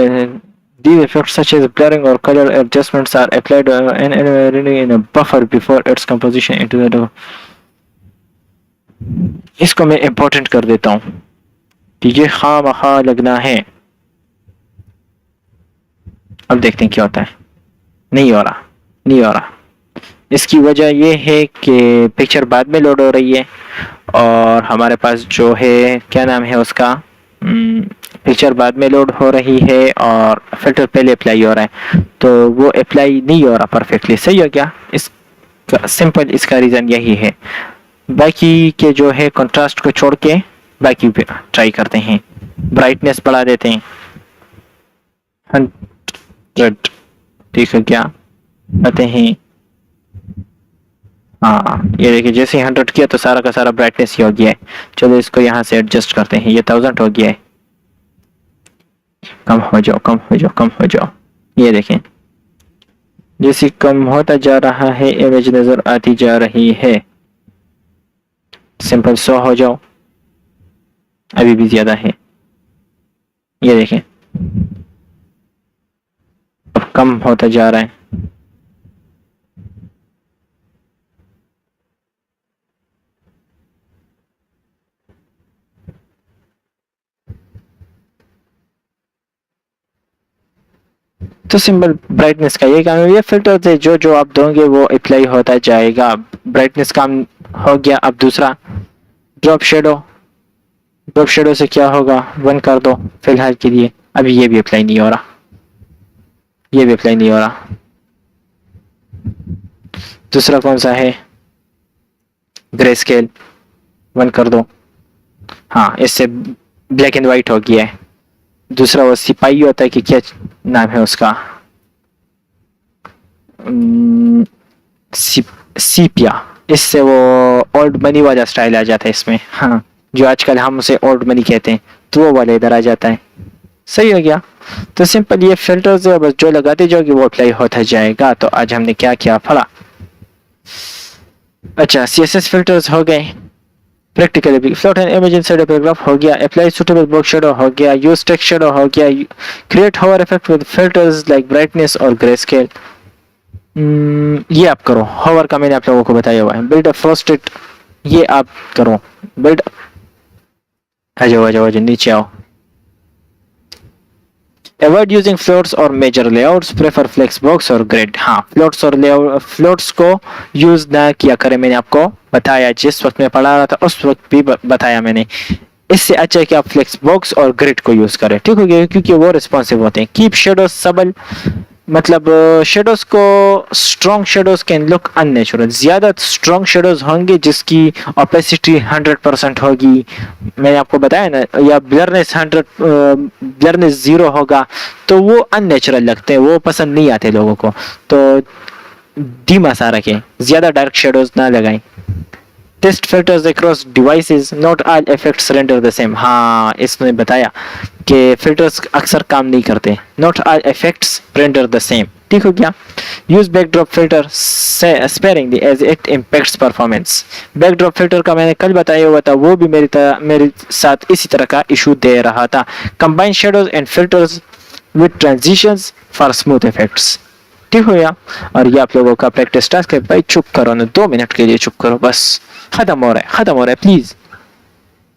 [SPEAKER 1] these effects such as blurring or color adjustments are applied and in a buffer before its composition into the इसको मैं इम्पोर्टेंट कर देता हूँ कि ये खामखा लगना है। अब देखते हैं क्या होता है। नहीं हो रहा, नहीं हो रहा। इसकी वजह यह है कि पिक्चर बाद में लोड हो रही है और हमारे पास जो है क्या नाम है उसका, पिक्चर बाद में लोड हो रही है और फिल्टर पहले अप्लाई हो रहा है, तो वो अप्लाई नहीं हो रहा परफेक्टली। सही हो गया, इस सिंपल इसका रीज़न यही है। बाकी के जो है कंट्रास्ट को छोड़ के बाकी पे ट्राई करते हैं। ब्राइटनेस बढ़ा देते हैं 100, ठीक है क्या आते हैं। हाँ ये देखिए, जैसे ही 100 किया तो सारा का सारा ब्राइटनेस ही हो गया है। चलो इसको यहाँ से एडजस्ट करते हैं, ये 1000 हो गया है। कम हो जाओ, कम हो जाओ, कम हो जाओ। ये देखें जैसे कम होता जा रहा है इमेज नजर आती जा रही है। सिंपल 100 हो जाओ, अभी भी ज्यादा है। ये देखें अब कम होता जा रहा है। तो सिंपल ब्राइटनेस का ये काम है। ये फिल्टर से जो जो आप दोगे वो अप्लाई होता जाएगा। ब्राइटनेस काम हो गया। अब दूसरा ड्रॉप शेडो, ड्रॉप शेडो से क्या होगा, 1 कर दो फिलहाल के लिए। अभी ये भी अप्लाई नहीं हो रहा, ये भी अप्लाई नहीं हो रहा। दूसरा कौन सा है, ग्रे स्केल 1 कर दो। हाँ इससे ब्लैक एंड वाइट हो गया है। दूसरा वो सिपाही होता है कि क्या नाम है उसका, सीपिया। इससे वो ओल्ड मनी वाला स्टाइल आ जाता है इसमें। हाँ जो आजकल हम उसे ओल्ड मनी कहते हैं, तो वो वाला इधर आ जाता है। सही हो गया। तो सिंपल ये फिल्टर्स है, बस जो लगाते जाओगे वो अप्लाई होता जाएगा। तो आज हमने क्या क्या पढ़ा। अच्छा CSS फिल्टर्स हो गए, practically float and image inside paragraph हो गया, अप्लाई सूटेबल बॉक्स शेडो हो गया, यूज टेक्स्ट शेडो हो गया, create hover effect with filters like brightness और ग्रे स्केल। ये आप करो। होवर का मैंने आप लोगों को बताया हुआ है। बिल्ड अ फ्रस्टेड, ये आप करो। बिल्ड, आ जाओ आ जाओ आ जाओ, नीचे आओ। Avoid using floats और major layouts, prefer flexbox और grid। हाँ फ्लोट्स और लेआउट, फ्लोट्स को यूज ना किया करें। मैंने आपको बताया, जिस वक्त मैं पढ़ा रहा था उस वक्त भी बताया मैंने। इससे अच्छा है कि आप फ्लेक्सबॉक्स और ग्रिड को यूज करें, ठीक हो गया, क्योंकि वो रिस्पॉन्सिव होते हैं। कीप शेडो सबल, मतलब शेडोज को strong shadows can look unnatural, ज़्यादा स्ट्रॉन्ग शेडोज होंगे जिसकी ओपेसिटी 100% होगी, मैंने आपको बताया ना, या ब्लरनेस 0 होगा, तो वो अननेचुरल लगते हैं, वो पसंद नहीं आते लोगों को। तो धीमा सा रखें, ज़्यादा डार्क शेडोज ना लगाएं। Test filters across devices, not all effects render the same. हाँ, इसने बताया कि फिल्टर्स अक्सर काम नहीं करते। Not all effects render the same, ठीक हो गया। Use backdrop filter sparingly as it impacts performance. Backdrop filter का मैंने कल बताया हुआ था, वो भी मेरे साथ इसी तरह का इशू दे रहा था। Combine shadows and filters with transitions for smooth effects, ठीक हो गया। और ये आप लोगों का प्रैक्टिस टास्क है। भाई चुप करो ना, 2 मिनट के लिए चुप करो, बस खत्म हो रहा है, प्लीज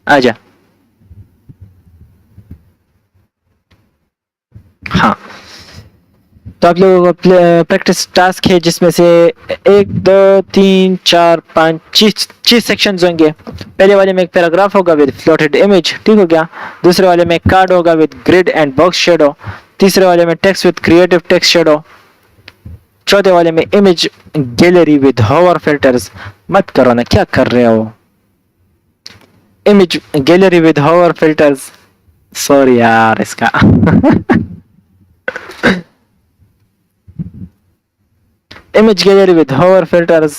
[SPEAKER 1] आजा। हाँ, तो आप लोगों का प्रैक्टिस टास्क है जिसमें से 1 2 3 4 5 6 सेक्शंस होंगे। पहले वाले में एक पैराग्राफ होगा विद फ्लोटेड इमेज, ठीक हो गया। दूसरे वाले में कार्ड होगा with grid and box shadow. तीसरे वाले में text with creative text shadow. चौथे वाले में image gallery with hover filters. मत करो ना, क्या कर रहे हो। Image gallery with hover filters, sorry यार इसका image gallery with hover filters,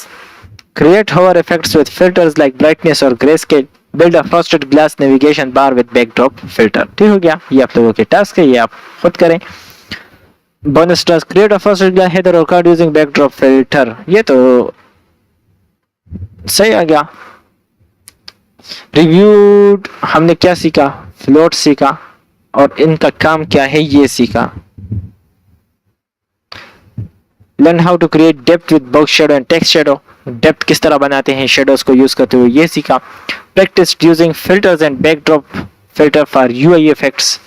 [SPEAKER 1] create hover effects with filters like brightness or grayscale, build a frosted glass navigation bar with backdrop filter। ठीक हो गया, ये आप लोगों के टास्क है, ये आप खुद करें। Bonus task, create a frosted glass header और कार्ड यूजिंग बैकड्रॉप फिल्टर। ये तो सही आ गया। रिव्यूड हमने क्या सीखा, फ्लोट सीखा और इनका काम क्या है ये सीखा। Learn how to create depth with box shadow and text shadow, depth किस तरह बनाते हैं शेडोज को यूज करते हुए ये सीखा। Practice using filters and backdrop filter for UI effects.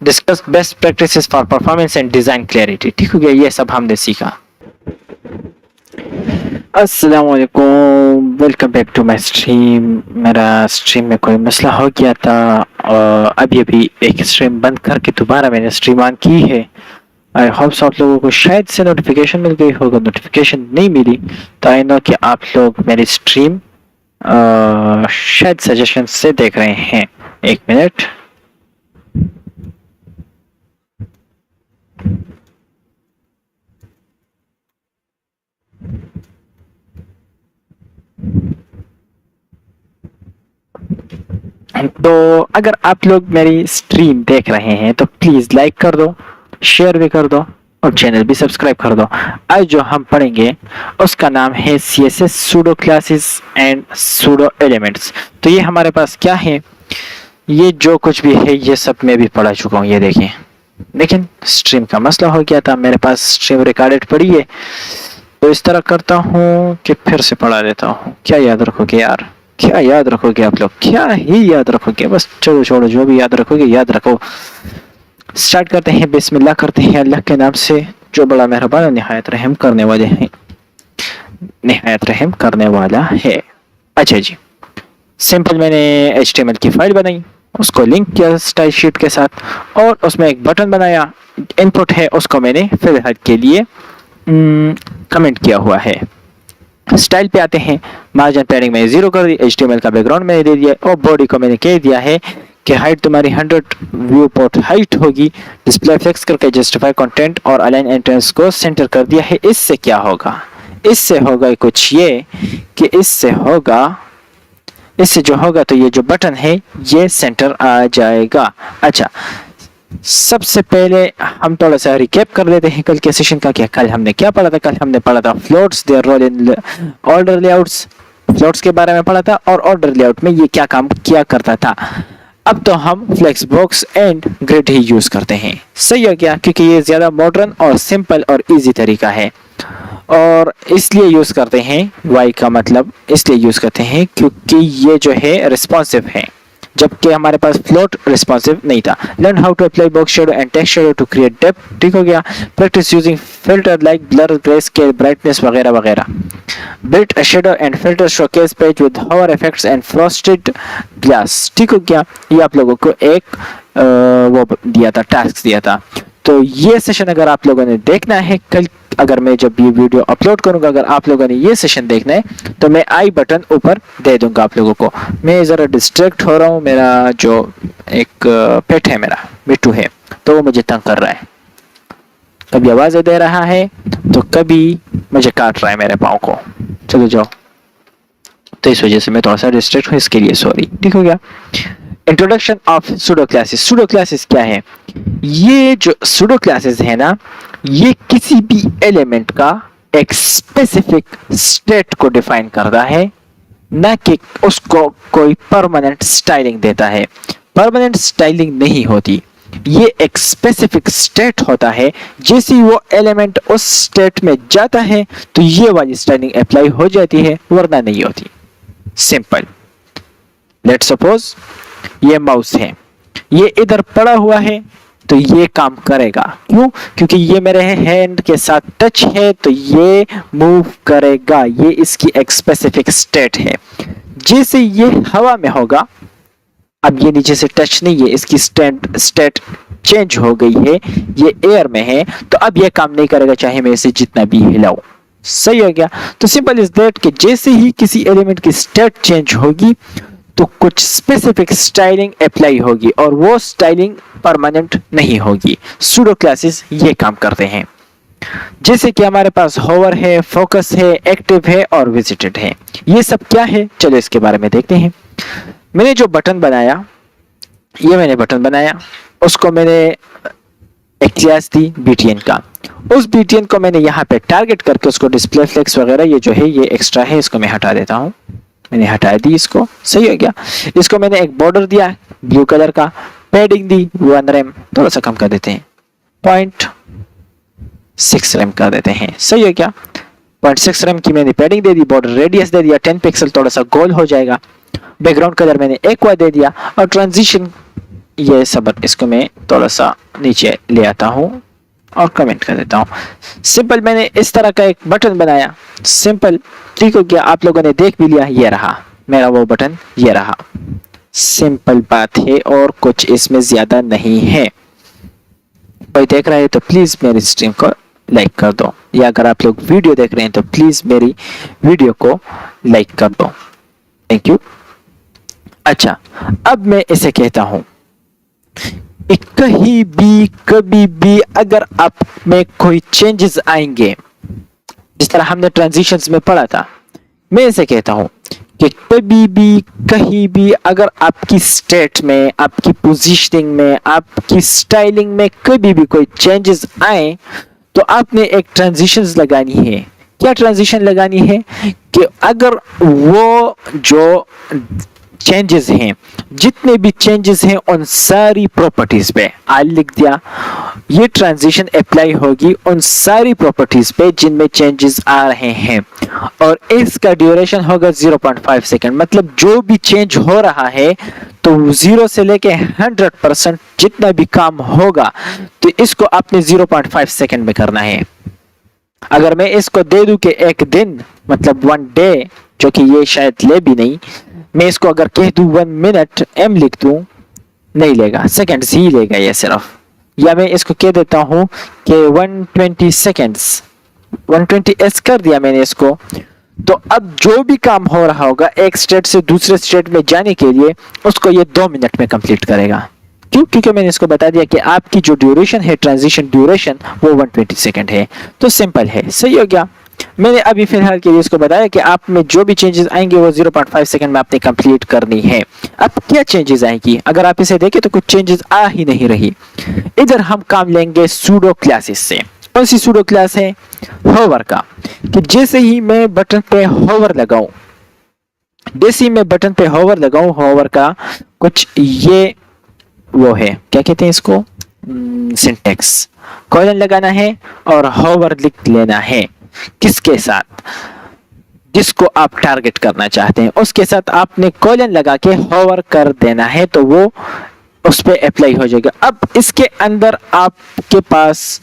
[SPEAKER 1] Discuss best practices for performance and design clarity. ठीक हो गया, ये सब हमने सीखा। अस्सलाम वालेकुम, welcome back to my stream. मेरा स्ट्रीम में कोई मसला हो गया था और अभी एक स्ट्रीम बंद करके दोबारा मैंने स्ट्रीम ऑन की है। आई होप आप लोगों को शायद से नोटिफिकेशन मिल गई होगा। नोटिफिकेशन नहीं मिली तो आई नो कि आप लोग मेरी स्ट्रीम शायद सजेशन से देख रहे हैं। एक मिनट, तो अगर आप लोग मेरी स्ट्रीम देख रहे हैं तो प्लीज लाइक कर दो, शेयर भी कर दो और चैनल भी सब्सक्राइब कर दो। आज जो हम पढ़ेंगे उसका नाम है CSS pseudo classes and pseudo elements. तो ये हमारे पास क्या है, ये जो कुछ भी है ये सब मैं भी पढ़ा चुका हूँ। ये देखिए, लेकिन स्ट्रीम का मसला हो गया था, मेरे पास स्ट्रीम रिकॉर्डेड पड़ी है तो इस तरह करता हूँ कि फिर से पढ़ा देता हूँ। क्या याद रखोगे यार, क्या याद रखोगे आप लोग, क्या ही याद रखोगे। बस चलो छोड़ो, जो भी याद रखोगे याद रखो। स्टार्ट करते हैं, बिस्मिल्लाह करते हैं अल्लाह के नाम से जो बड़ा मेहरबान और निहायत रहम करने वाले हैं, निहायत रहम करने वाला है। अच्छा जी, सिंपल मैंने HTML की फाइल बनाई, उसको लिंक किया स्टाइल शीट के साथ और उसमें एक बटन बनाया। इनपुट है उसको मैंने फिलहाल के लिए कमेंट किया हुआ है। स्टाइल पे आते हैं, मार्जिन पैडिंग मैंने 0 कर दी, HTML का बैकग्राउंड मैंने दे दिया और बॉडी को मैंने कह दिया है कि हाइट तुम्हारी 100 व्यू पोर्ट हाइट होगी। डिस्प्ले फिक्स करके जस्टिफाई कंटेंट और अलाइन एंट्रेंस को सेंटर कर दिया है। इससे क्या होगा, इससे होगा कुछ ये कि इससे जो होगा तो ये जो बटन है ये सेंटर आ जाएगा। अच्छा, सबसे पहले हम थोड़ा सा रिकैप कर लेते हैं कल के सेशन का। क्या कल हमने क्या पढ़ा था, कल हमने पढ़ा था floats, their role in order layouts. Floats के बारे में पढ़ा था और ऑर्डर लेआउट में ये क्या काम किया करता था। अब तो हम फ्लेक्स बॉक्स एंड ग्रिड ही यूज करते हैं। सही है क्या, क्योंकि ये ज्यादा मॉडर्न और सिंपल और इजी तरीका है और इसलिए यूज करते हैं। वाई का मतलब इसलिए यूज करते हैं क्योंकि ये जो है रिस्पॉन्सिव है, जबकि हमारे पास फ्लोट रिस्पॉन्सिव नहीं था। Learn how to apply box shadow and text shadow to create depth. ठीक हो गया। Practice using filter like blur, grey scale, brightness वगैरह वगैरह। Built a shadow and filter showcase page with hover effects and frosted glass. ठीक हो गया, ये आप लोगों को एक वो दिया था, टास्क दिया था। तो ये सेशन अगर आप लोगों ने देखना है, कल अगर मैं जब ये वीडियो अपलोड करूंगा, अगर आप लोगों ने ये सेशन देखना है तो मैं आई बटन ऊपर दे दूंगा आप लोगों को। मैं ज़रा डिस्ट्रैक्ट हो रहा हूँ, मेरा जो एक पेट है, मेरा मिट्टू है, तो वो मुझे तंग कर रहा है, कभी आवाज़ें दे रहा है तो कभी मुझे काट रहा है मेरे पाँव को। चलो जाओ, तो इस वजह से मैं थोड़ा सा डिस्ट्रैक्ट हूँ, इसके लिए सॉरी। ठीक हो गया। Introduction of pseudo classes. Pseudo classes क्या है? ये जो सूडो क्लासेस है ना, ये किसी भी एलिमेंट का एक स्पेसिफिक स्टेट को डिफाइन करता है, ना कि उसको कोई परमानेंट स्टाइलिंग देता है। परमानेंट स्टाइलिंग नहीं होती, ये एक स्पेसिफिक स्टेट होता है। जैसे ही वो एलिमेंट उस स्टेट में जाता है तो ये वाली स्टाइलिंग अप्लाई हो जाती है, वरना नहीं होती। सिंपल। लेट्स सपोज ये माउस है, ये इधर पड़ा हुआ है तो ये काम करेगा। क्यों? क्योंकि ये मेरे हैंड के साथ टच है तो ये मूव करेगा, ये इसकी एक स्पेसिफिक स्टेट है। जैसे ये हवा में होगा, अब ये नीचे से टच नहीं है, इसकी स्टेट चेंज हो गई है, ये एयर में है, तो अब ये काम नहीं करेगा चाहे मैं इसे जितना भी हिलाऊं। सही हो गया। तो सिंपल इज दैट कि जैसे ही किसी एलिमेंट की स्टेट चेंज होगी तो कुछ स्पेसिफिक स्टाइलिंग अप्लाई होगी और वो स्टाइलिंग परमानेंट नहीं होगी। सूडो क्लासेस ये काम करते हैं। जैसे कि हमारे पास होवर है, फोकस है, एक्टिव है और विजिटेड है। ये सब क्या है, चलो इसके बारे में देखते हैं। मैंने जो बटन बनाया, ये मैंने बटन बनाया, उसको मैंने एक क्लास दी BTN का। उस BTN को मैंने यहाँ पे टारगेट करके उसको डिस्प्ले फ्लेक्स वगैरह ये जो है ये एक्स्ट्रा है, इसको मैं हटा देता हूँ। मैंने हटा दी इसको। सही हो गया। इसको मैंने एक बॉर्डर दिया ब्लू कलर का, पैडिंग दी 1 रैम, थोड़ा सा कम कर देते हैं, 0.6 रैम कर देते हैं। सही हो गया। 0.6 रैम की मैंने पैडिंग दे दी, बॉर्डर रेडियस दे दिया 10 पिक्सल, थोड़ा सा गोल हो जाएगा। बैकग्राउंड कलर मैंने एक्वा दे दिया और ट्रांजिशन ये सब इसको मैं थोड़ा सा नीचे ले आता हूँ और कमेंट कर देता हूँ। सिंपल मैंने इस तरह का एक बटन बनाया, सिंपल। ठीक हो गया। आप लोगों ने देख भी लिया, ये रहा मेरा वो बटन, ये रहा। सिंपल बात है और कुछ इसमें ज्यादा नहीं है। कोई देख रहा है तो प्लीज मेरी स्ट्रीम को लाइक कर दो, या अगर आप लोग वीडियो देख रहे हैं तो प्लीज मेरी वीडियो को लाइक कर दो। Thank you. अच्छा, अब मैं इसे कहता हूं कहीं भी कभी भी अगर आप में कोई चेंजेस आएंगे, जिस तरह हमने ट्रांजिशंस में पढ़ा था, मैं इसे कहता हूं कि कभी भी कहीं भी अगर आपकी स्टेट में, आपकी पोजीशनिंग में, आपकी स्टाइलिंग में कभी भी कोई चेंजेस आए तो आपने एक ट्रांजिशंस लगानी है। क्या ट्रांजिशन लगानी है कि अगर वो जो चेंजेस हैं, जितने भी चेंजेस हैं उन सारी प्रॉपर्टीज पे आई लिख दिया, ये ट्रांजिशन अप्लाई होगी उन सारी प्रॉपर्टीज पे जिनमें चेंजेस आ रहे हैं और इसका ड्यूरेशन होगा 0.5 सेकंड। मतलब जो भी चेंज हो रहा है तो 0 से लेके 100% जितना भी काम होगा तो इसको आपने 0.5 सेकंड में करना है। अगर मैं इसको दे दूं कि एक दिन, मतलब 1 डे, जो कि ये शायद ले भी नहीं, मैं इसको अगर कह दूं 1 मिनट m लिख दूं, नहीं लेगा, सेकंड्स ही लेगा ये सिर्फ। या मैं इसको कह देता हूं कि 120 सेकंड्स, 120s कर दिया मैंने इसको, तो अब जो भी काम हो रहा होगा एक स्टेट से दूसरे स्टेट में जाने के लिए उसको ये 2 मिनट में कंप्लीट करेगा। क्यों? क्योंकि मैंने इसको बता दिया कि आपकी जो ड्यूरेशन है, ट्रांजिशन ड्यूरेशन, वो 120 सेकंड है। तो सिंपल है। सही हो गया। मैंने अभी फिलहाल के लिए इसको बताया कि आप में जो भी चेंजेस आएंगे वो 0.5 सेकंड में आपने कंप्लीट करनी है। अब क्या चेंजेस आएंगी? अगर आप इसे देखें तो कुछ चेंजेस आ ही नहीं रही। इधर हम काम लेंगे सूडो क्लासेस से। कौन सी सूडो क्लास है? होवर का। कि जैसे ही मैं बटन पे होवर लगाऊं, जैसे ही मैं बटन पे होवर लगाऊं, होवर का कुछ ये वो है, क्या कहते हैं इसको, सिंटेक्स, कॉलन लगाना है और होवर लिख लेना है। किसके साथ? जिसको आप टारगेट करना चाहते हैं उसके साथ आपने कॉलन लगा के होवर कर देना है, तो वो उस पे अप्लाई हो जाएगा। अब इसके अंदर आपके पास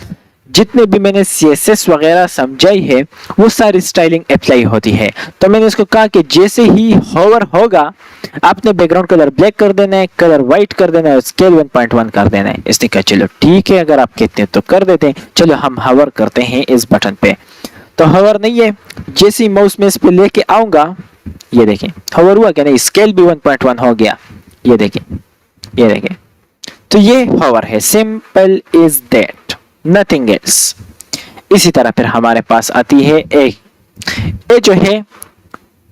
[SPEAKER 1] जितने भी मैंने CSS वगैरह समझाई है वो सारी स्टाइलिंग अप्लाई होती है। तो मैंने उसको कहा कि जैसे ही होवर होगा आपने बैकग्राउंड कलर ब्लैक कर देना है, कलर व्हाइट कर देना है और स्केल 1.1 कर देना है। इसने कहा चलो ठीक है, अगर आप कहते हैं तो कर देते हैं। चलो हम हवर करते हैं इस बटन पे। तो हवर नहीं है, जैसे ही माउस में इस पे लेके आऊंगा, ये देखें हवर हुआ क्या, नहीं स्केल भी 1.1 हो गया। ये देखें, ये देखें, तो ये हवर है। Simple is that, nothing else. इसी तरह फिर हमारे पास आती है ए जो है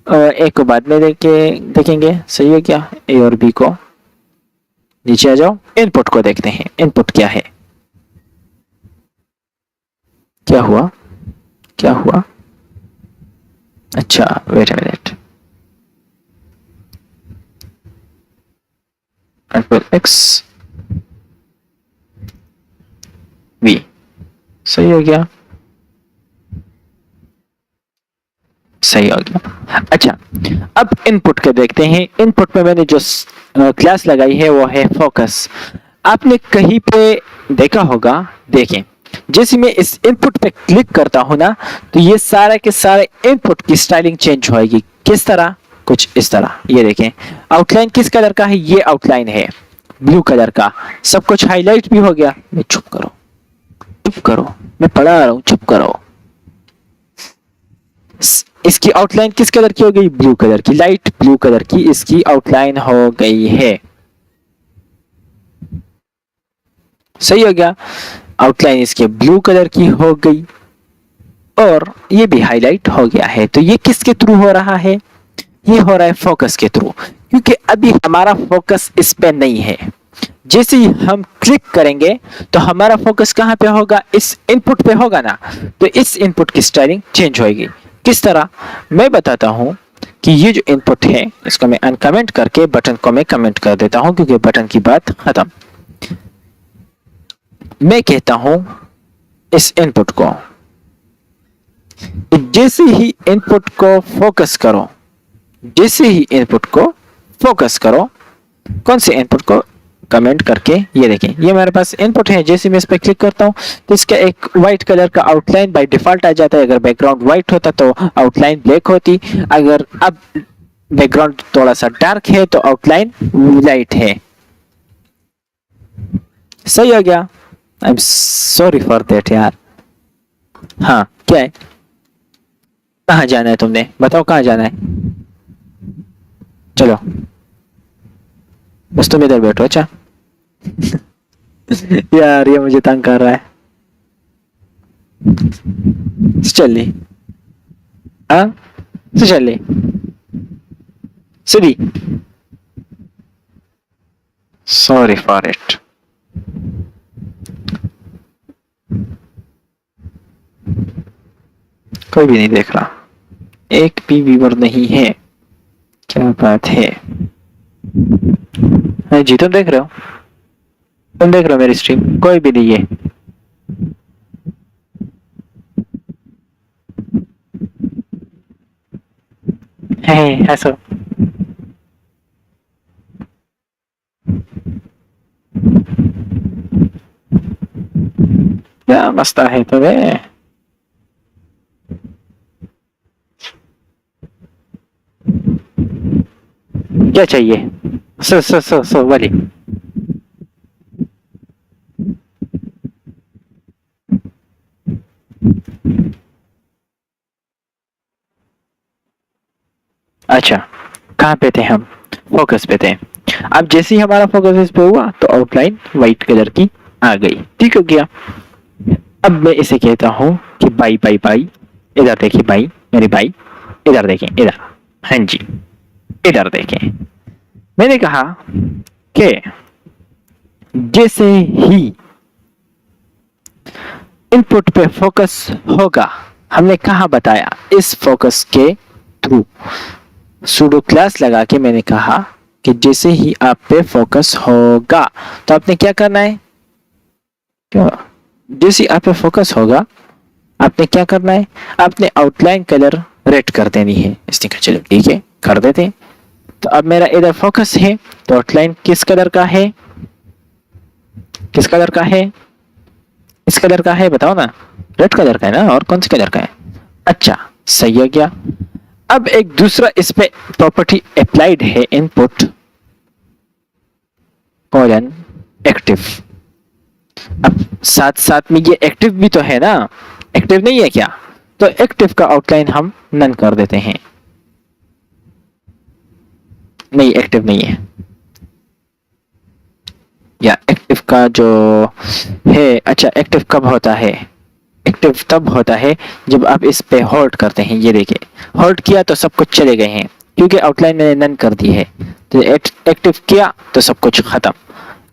[SPEAKER 1] ए को बाद में देखेंगे, सही है क्या। ए और बी को नीचे आ जाओ, इनपुट को देखते हैं। इनपुट क्या है, क्या हुआ, क्या हुआ। अच्छा wait minute, control X V, सही हो गया, सही हो गया। अच्छा अब इनपुट के देखते हैं। इनपुट में मैंने जो क्लास लगाई है वो है फोकस। आपने कहीं पे देखा होगा, देखें जैसे मैं इस इनपुट पे क्लिक करता हूं ना, तो ये सारे के सारे इनपुट की स्टाइलिंग चेंज होएगी। किस तरह, कुछ इस तरह। ये देखें आउटलाइन किस कलर का है, ये आउटलाइन है ब्लू कलर का। सब कुछ हाईलाइट भी हो गया। मैं चुप करो, चुप करो, मैं पढ़ा रहा हूं, चुप करो। इसकी आउटलाइन किस कलर की हो गई, ब्लू कलर की, लाइट ब्लू कलर की इसकी आउटलाइन हो गई है। सही हो गया, आउटलाइन इसके ब्लू कलर की हो गई और ये भी हाईलाइट हो गया है। तो ये किसके थ्रू हो रहा है, ये हो रहा है फोकस के थ्रू, क्योंकि अभी हमारा फोकस इस पे नहीं है। जैसे ही हम क्लिक करेंगे तो हमारा फोकस कहां पे होगा, इस इनपुट पे होगा ना। तो इस इनपुट की स्टाइलिंग चेंज होगी। किस तरह, मैं बताता हूं कि ये जो इनपुट है इसको मैं अनकमेंट करके बटन को मैं कमेंट कर देता हूं, क्योंकि बटन की बात खत्म। मैं कहता हूं इस इनपुट को, जैसे ही इनपुट को फोकस करो, जैसे ही इनपुट को फोकस करो, कौन से इनपुट को कमेंट करके, ये देखें ये मेरे पास इनपुट है। जैसे मैं इस पर क्लिक करता हूं तो इसका एक व्हाइट कलर का आउटलाइन बाय डिफॉल्ट आ जाता है। अगर बैकग्राउंड व्हाइट होता तो आउटलाइन ब्लैक होती। अगर अब बैकग्राउंड थोड़ा सा डार्क है तो आउटलाइन लाइट है। सही हो गया, I am sorry for that यार। हाँ क्या है, कहाँ जाना है तुमने, बताओ कहाँ जाना है। चलो बस तुम इधर बैठो। अच्छा यार ये मुझे तंग कर रहा है। चल ली, हाँ चल ली सीधी। Sorry for it. कोई भी नहीं देख रहा, एक भी व्यूअर नहीं है, क्या बात है। जी तुम देख रहे हो, तुम देख रहे हो मेरी स्ट्रीम, कोई भी नहीं है ऐसा। क्या मस्ता है तुम्हें। क्या चाहिए, सो वाली। अच्छा कहाँ पे थे हम, फोकस पे थे। अब जैसे ही हमारा फोकस इस पे हुआ तो आउटलाइन व्हाइट कलर की आ गई। ठीक हो गया। अब मैं इसे कहता हूँ कि बाई बाई बाई, इधर देखिए बाई, मेरी बाई इधर देखें, इधर, हाँ जी इधर देखें। मैंने कहा कि जैसे ही इनपुट पे फोकस होगा, हमने कहा बताया इस फोकस के थ्रू सूडो क्लास लगा के मैंने कहा कि जैसे ही आप पे फोकस होगा तो आपने क्या करना है, क्या जैसे आप पे फोकस होगा आपने क्या करना है, आपने आउटलाइन कलर रेड कर देनी है। इसने कहा चलो ठीक है कर देते हैं। तो अब मेरा इधर फोकस है तो आउटलाइन किस कलर का है, किस कलर का है, इस कलर का है बताओ ना, रेड कलर का है ना, और कौन से कलर का है? अच्छा, सही हो गया। अब एक दूसरा इस पे प्रॉपर्टी अप्लाइड है, इनपुट कॉलन एक्टिव। अब साथ साथ में ये एक्टिव भी तो है ना, एक्टिव नहीं है क्या? तो एक्टिव का आउटलाइन हम नन कर देते हैं। नहीं, एक्टिव नहीं है, या एक्टिव का जो है, अच्छा एक्टिव कब होता है? एक्टिव तब होता है जब आप इस पे होल्ड करते हैं। ये देखिए, होल्ड किया तो सब कुछ चले गए हैं, क्योंकि आउटलाइन मैंने नन कर दी है। तो एक्टिव किया तो सब कुछ खत्म,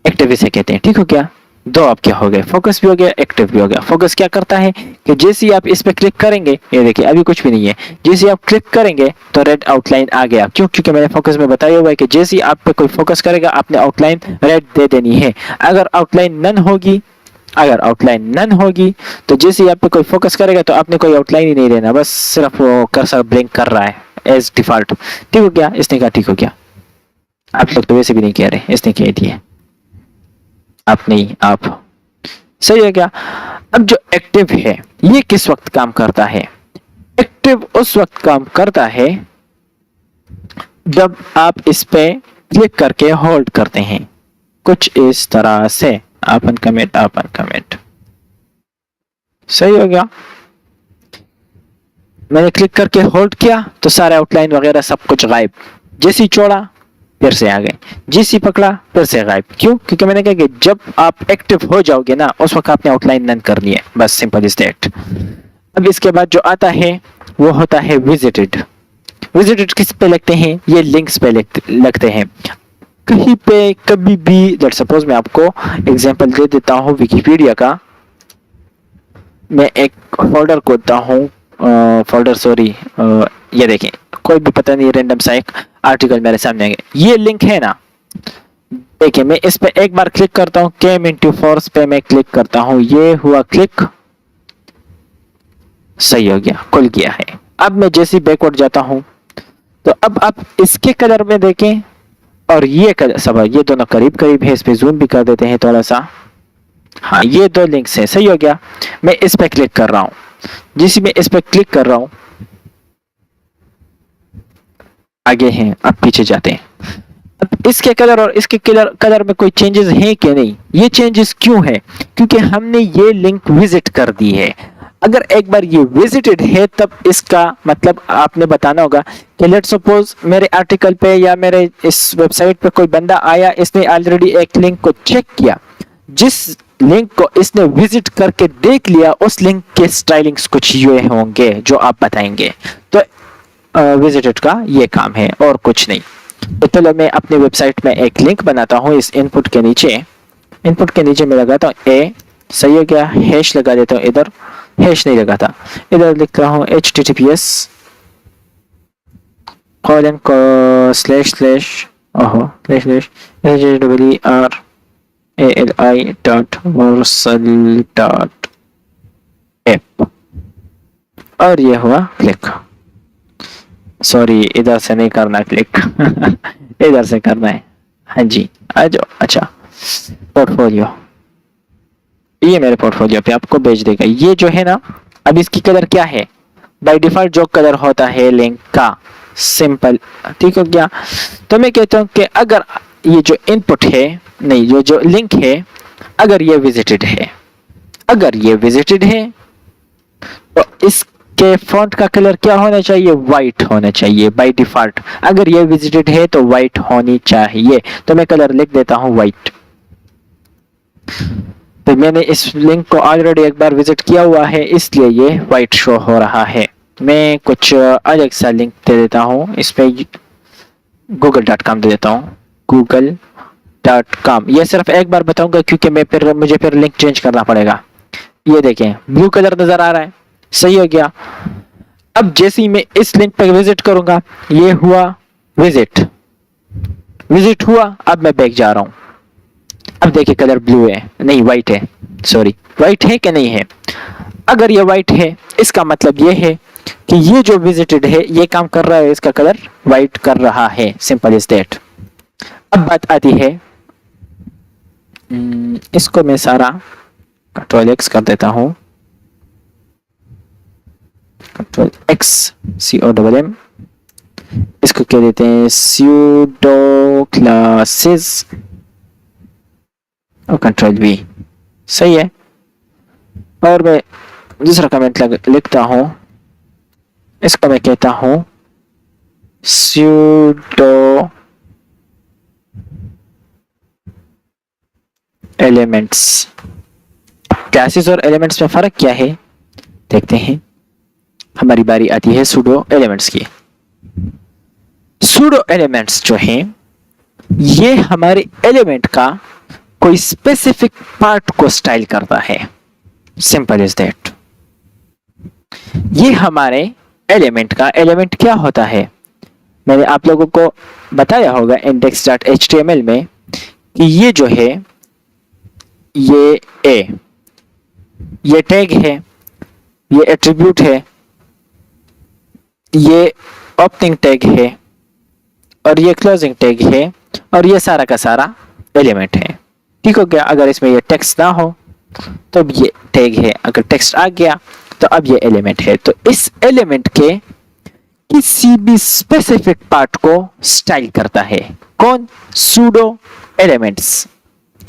[SPEAKER 1] एक्टिव इसे कहते हैं। ठीक हो गया? दो आपके हो गए, फोकस भी हो गया, एक्टिव भी हो गया। फोकस क्या करता है कि जैसे ही आप इस पे क्लिक करेंगे, ये देखिए अभी कुछ भी नहीं है, जैसे ही आप क्लिक करेंगे तो रेड आउटलाइन आ गया। क्यों? क्योंकि मैंने फोकस में बताया हुआ है कि जैसे ही आप पे कोई फोकस करेगा, आपने आउटलाइन रेड दे देनी है। अगर आउटलाइन नन होगी, अगर आउटलाइन नन होगी तो जैसे ही आप पे कोई फोकस करेगा तो आपने कोई आउटलाइन ही नहीं देना, बस सिर्फ वो कर्सर ब्लिंक कर रहा है एज डिफॉल्ट। ठीक हो गया? इसने कहा ठीक हो गया। आप लोग तो वैसे भी नहीं कह रहे, इसने कह दिया। आप नहीं, आप। सही है क्या? अब जो एक्टिव है ये किस वक्त काम करता है? एक्टिव उस वक्त काम करता है जब आप इस पे क्लिक करके होल्ड करते हैं, कुछ इस तरह से। Open comment, open comment. सही हो गया? मैंने क्लिक करके होल्ड किया तो सारे आउटलाइन वगैरह सब कुछ गायब। जैसी छोड़ा फिर से आ गए, जैसी पकड़ा फिर से गायब। क्यों? क्योंकि मैंने कहा कि जब आप एक्टिव हो जाओगे ना, उस वक्त आपने आउटलाइन नन करनी है, बस सिंपल इज दैट। अब इसके बाद जो आता है वो होता है विजिटेड। विजिटेड किस पे लगते हैं? ये लिंक्स पे लगते हैं। कहीं पे कभी भी, लेट सपोज मैं आपको एग्जांपल दे देता हूँ विकिपीडिया का। मैं एक फोल्डर खोलता हूँ, फोल्डर सॉरी, ये देखें, कोई भी पता नहीं, रैंडम सा एक आर्टिकल मेरे सामने आ गया। ये लिंक है ना, देखिए मैं इस पे एक बार क्लिक करता हूँ, केम इनटू फोर्स पे मैं क्लिक करता हूँ, ये हुआ क्लिक, सही हो गया, खुल गया है। अब मैं जैसे बैकवर्ड जाता हूँ तो अब आप इसके कलर में देखें, और ये कलर सब, ये दोनों करीब करीब है। इस पे जूम भी कर देते हैं थोड़ा सा। हाँ, ये दो लिंक्स है, सही हो गया। मैं इस पे क्लिक कर रहा हूँ, जिस मैं इस पे क्लिक कर रहा हूँ, आगे हैं, अब पीछे जाते हैं। अब इसके कलर और इसके कलर में कोई चेंजेस हैं कि नहीं? ये चेंजेस क्यों है? क्योंकि हमने ये लिंक विजिट कर दी है। अगर एक बार ये विजिटेड है तब इसका मतलब आपने बताना होगा कि लेट्स सपोज मेरे आर्टिकल पे या मेरे इस वेबसाइट पे कोई बंदा आया, इसने ऑलरेडी एक लिंक को चेक किया, जिस लिंक को इसने विजिट करके देख लिया, उस लिंक के स्टाइलिंग्स कुछ ये होंगे जो आप बताएंगे। तो विजिटेड का ये काम है और कुछ नहीं। तो चलो मैं अपनी वेबसाइट में एक लिंक बनाता हूँ। इस इनपुट के नीचे मैं लगाता हूँ ए, सही हो गया, हैश लगा देता हूँ इधर, हैश नहीं लगा था, इधर लिख रहा हूँ https colon स्लैश स्लैश ओहो स्लैश स्लैश hwali.app, और ये हुआ क्लिक। सॉरी, इधर से नहीं करना क्लिक इधर से करना है। हाँ जी, आ जाओ। अच्छा, पोर्टफोलियो, ये मेरे पोर्टफोलियो पे आपको भेज देगा। ये जो है ना, अब इसकी कलर क्या है? बाय डिफॉल्ट जो कलर होता है लिंक का, सिंपल। ठीक हो गया? तो मैं कहता हूँ कि अगर ये जो इनपुट है, नहीं, जो लिंक है, अगर ये विजिटेड है, तो इसके फॉन्ट का कलर क्या होना चाहिए? व्हाइट होना चाहिए बाय डिफॉल्ट। अगर ये विजिटेड है तो व्हाइट होनी चाहिए। तो मैं कलर लिख देता हूँ व्हाइट। तो मैंने इस लिंक को ऑलरेडी एक बार विजिट किया हुआ है, इसलिए ये व्हाइट शो हो रहा है। मैं कुछ अलग सा लिंक दे देता हूँ, इस पे google.com दे देता हूँ, google.com। ये सिर्फ एक बार बताऊंगा क्योंकि मुझे फिर लिंक चेंज करना पड़ेगा। ये देखें, ब्लू कलर नजर आ रहा है, सही हो गया। अब जैसे ही मैं इस लिंक पर विजिट करूंगा, ये हुआ विजिट हुआ। अब मैं बैक जा रहा हूं, अब देखिए कलर ब्लू है, नहीं व्हाइट है, सॉरी, व्हाइट है कि नहीं है? अगर ये व्हाइट है, इसका मतलब ये है कि ये जो विजिटेड है ये काम कर रहा है, इसका कलर व्हाइट कर रहा है, सिंपल इज दैट। अब बात आती है, इसको मैं सारा कंट्रोल एक्स कर देता हूँ, कंट्रोल एक्स COMM, इसको क्या देते हैं स्यूडो क्लासेस और कंट्रोल V। सही है। और मैं दूसरा कमेंट लिखता हूँ, इसको मैं कहता हूँ स्यूडो एलिमेंट्स। क्लासेस और एलिमेंट्स में फर्क क्या है देखते हैं। हमारी बारी आती है सूडो एलिमेंट्स की। सूडो एलिमेंट्स जो हैं ये हमारे एलिमेंट का कोई स्पेसिफिक पार्ट को स्टाइल करता है। Simple is that. ये हमारे एलिमेंट का, एलिमेंट क्या होता है मैंने आप लोगों को बताया होगा index.html में कि ये जो है ये टैग है, ये एट्रीब्यूट है, ये ओपनिंग टैग है और ये क्लोजिंग टैग है और ये सारा का सारा एलिमेंट है। ठीक हो गया। अगर इसमें ये टेक्स्ट ना हो तो अब ये टैग है, अगर टेक्स्ट आ गया तो अब ये एलिमेंट है। तो इस एलिमेंट के किसी भी स्पेसिफिक पार्ट को स्टाइल करता है कौन? Pseudo elements.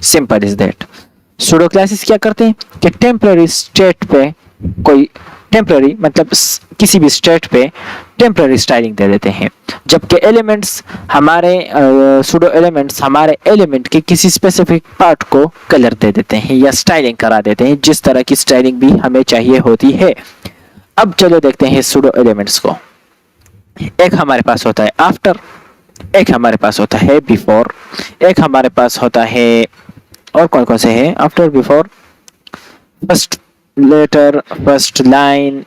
[SPEAKER 1] Simple is that. Pseudo classes क्या करते हैं कि टेम्पररी स्टेट पे कोई टेम्पररी मतलब किसी भी स्टेट पे टेम्पररी स्टाइलिंग दे देते हैं, जबकि एलिमेंट्स हमारे सूडो एलिमेंट्स हमारे एलिमेंट के किसी स्पेसिफिक पार्ट को कलर दे देते हैं या स्टाइलिंग करा देते हैं, जिस तरह की स्टाइलिंग भी हमें चाहिए होती है। अब चलो देखते हैं सूडो एलिमेंट्स को। एक हमारे पास होता है आफ्टर, एक हमारे पास होता है बिफोर, एक हमारे पास होता है और कौन कौन से हैं after before, first letter, first line,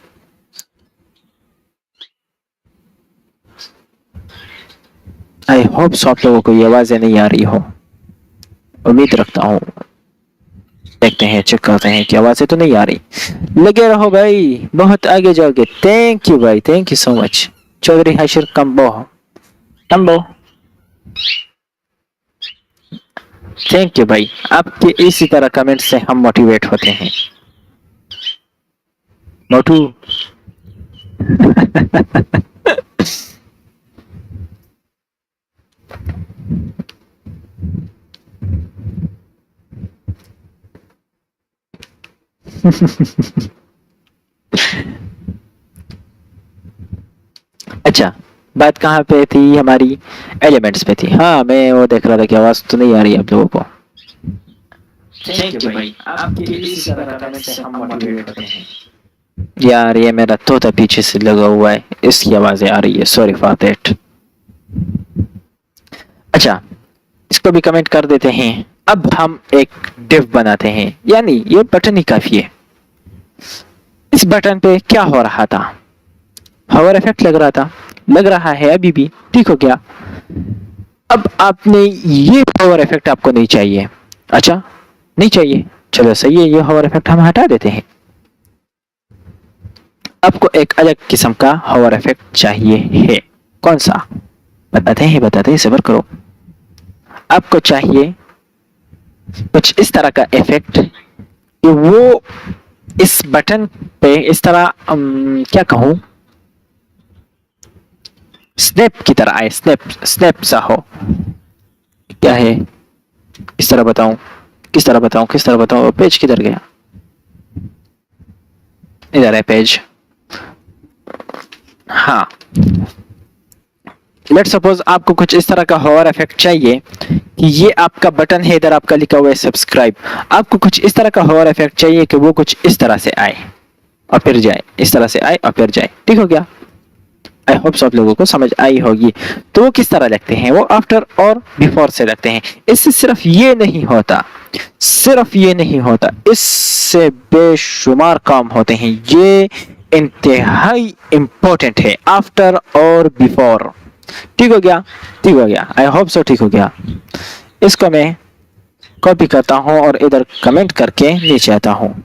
[SPEAKER 1] I hope so आप लोगों को ये आवाजें नहीं आ रही हो, उम्मीद रखता हूँ। देखते हैं, चेक करते हैं कि आवाजें तो नहीं आ रही। लगे रहो भाई, बहुत आगे जाओगे। थैंक यू भाई, thank you so much. Chaudhary Hashir Kamboh thank you भाई, आपके इसी तरह कमेंट से हम मोटिवेट होते हैं। मोटू अच्छा, बात कहाँ पे थी हमारी? एलिमेंट्स पे थी। हाँ, मैं वो देख रहा था कि आवाज तो नहीं आ रही आप लोगों को। थैंक यू भाई, आपके इसी तरह कमेंट से हम मोटिवेट होते हैं। यार ये मेरा तोता पीछे से लगा हुआ है, इसकी आवाजें आ रही है, सॉरी फॉर दैट। अच्छा, इसको भी कमेंट कर देते हैं। अब हम एक डिव बनाते हैं, यानी ये बटन ही काफी है। इस बटन पे क्या हो रहा था? हवर इफेक्ट लग रहा था, लग रहा है अभी भी। ठीक हो गया। अब आपने ये हवर इफेक्ट आपको नहीं चाहिए। अच्छा, नहीं चाहिए, चलो सही है, ये हवर इफेक्ट हम हटा देते हैं। आपको एक अलग किस्म का हवर इफेक्ट चाहिए है। कौन सा? बताते हैं, सब्र करो। आपको चाहिए कुछ इस तरह का इफेक्ट कि वो इस बटन पे इस तरह क्या कहूं, स्नैप की तरह आए, स्नैप सा हो। क्या है? किस तरह बताऊं? पेज किधर गया? इधर है पेज। हाँ, लेट सपोज आपको कुछ इस तरह का हॉवर इफेक्ट चाहिए कि ये आपका बटन है, इधर आपका लिखा हुआ है सब्सक्राइब। आपको कुछ इस तरह का हॉवर इफेक्ट चाहिए कि वो कुछ इस तरह से आए और फिर जाए, इस तरह से आए और फिर जाए। ठीक हो गया। आई होप सब लोगों को समझ आई होगी। तो वो किस तरह लगते हैं? वो आफ्टर और बिफोर से लगते हैं। इससे सिर्फ ये नहीं होता, इससे बेशुमार काम होते हैं। ये इंतहाई इंपॉर्टेंट है, आफ्टर और बिफोर। ठीक हो गया। आई होप सो ठीक हो गया। इसको मैं कॉपी करता हूँ और इधर कमेंट करके नीचे आता हूँ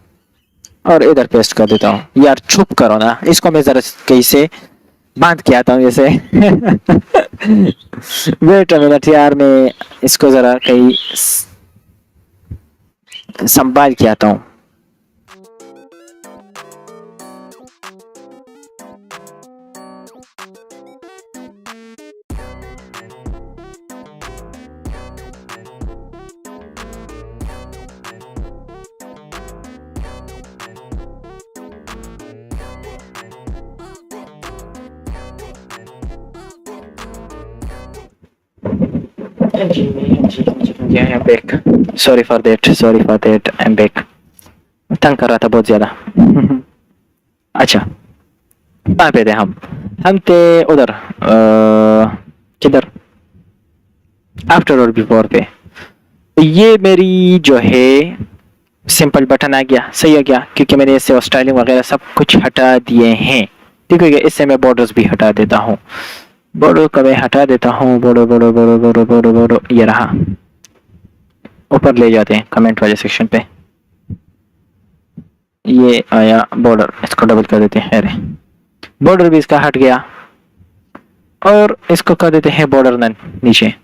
[SPEAKER 1] और इधर पेस्ट कर देता हूँ। यार चुप करो ना, इसको मैं जरा कैसे बांध के आता हूँ जैसे। वेट अ मिनट यार, मैं इसको जरा कहीं संभाल के आता हूँ। जी I am back. Sorry for that I am back. तंग कर रहा था बहुत ज्यादा। अच्छा, कहाँ पे थे हम थे उधर, किधर, आफ्टर और बिफोर पे। तो ये मेरी जो है सिंपल बटन आ गया, सही हो गया, क्योंकि मैंने इससे स्टाइलिंग वगैरह सब कुछ हटा दिए हैं। ठीक है, इससे मैं बॉर्डर्स भी हटा देता हूँ। बॉर्डर का मैं हटा देता हूँ। बॉर्डर ये रहा। ऊपर ले जाते हैं कमेंट वाले सेक्शन पे। ये आया बॉर्डर, इसको डबल कर देते हैं। अरे बॉर्डर भी इसका हट गया, और इसको कर देते हैं बॉर्डर नन। नीचे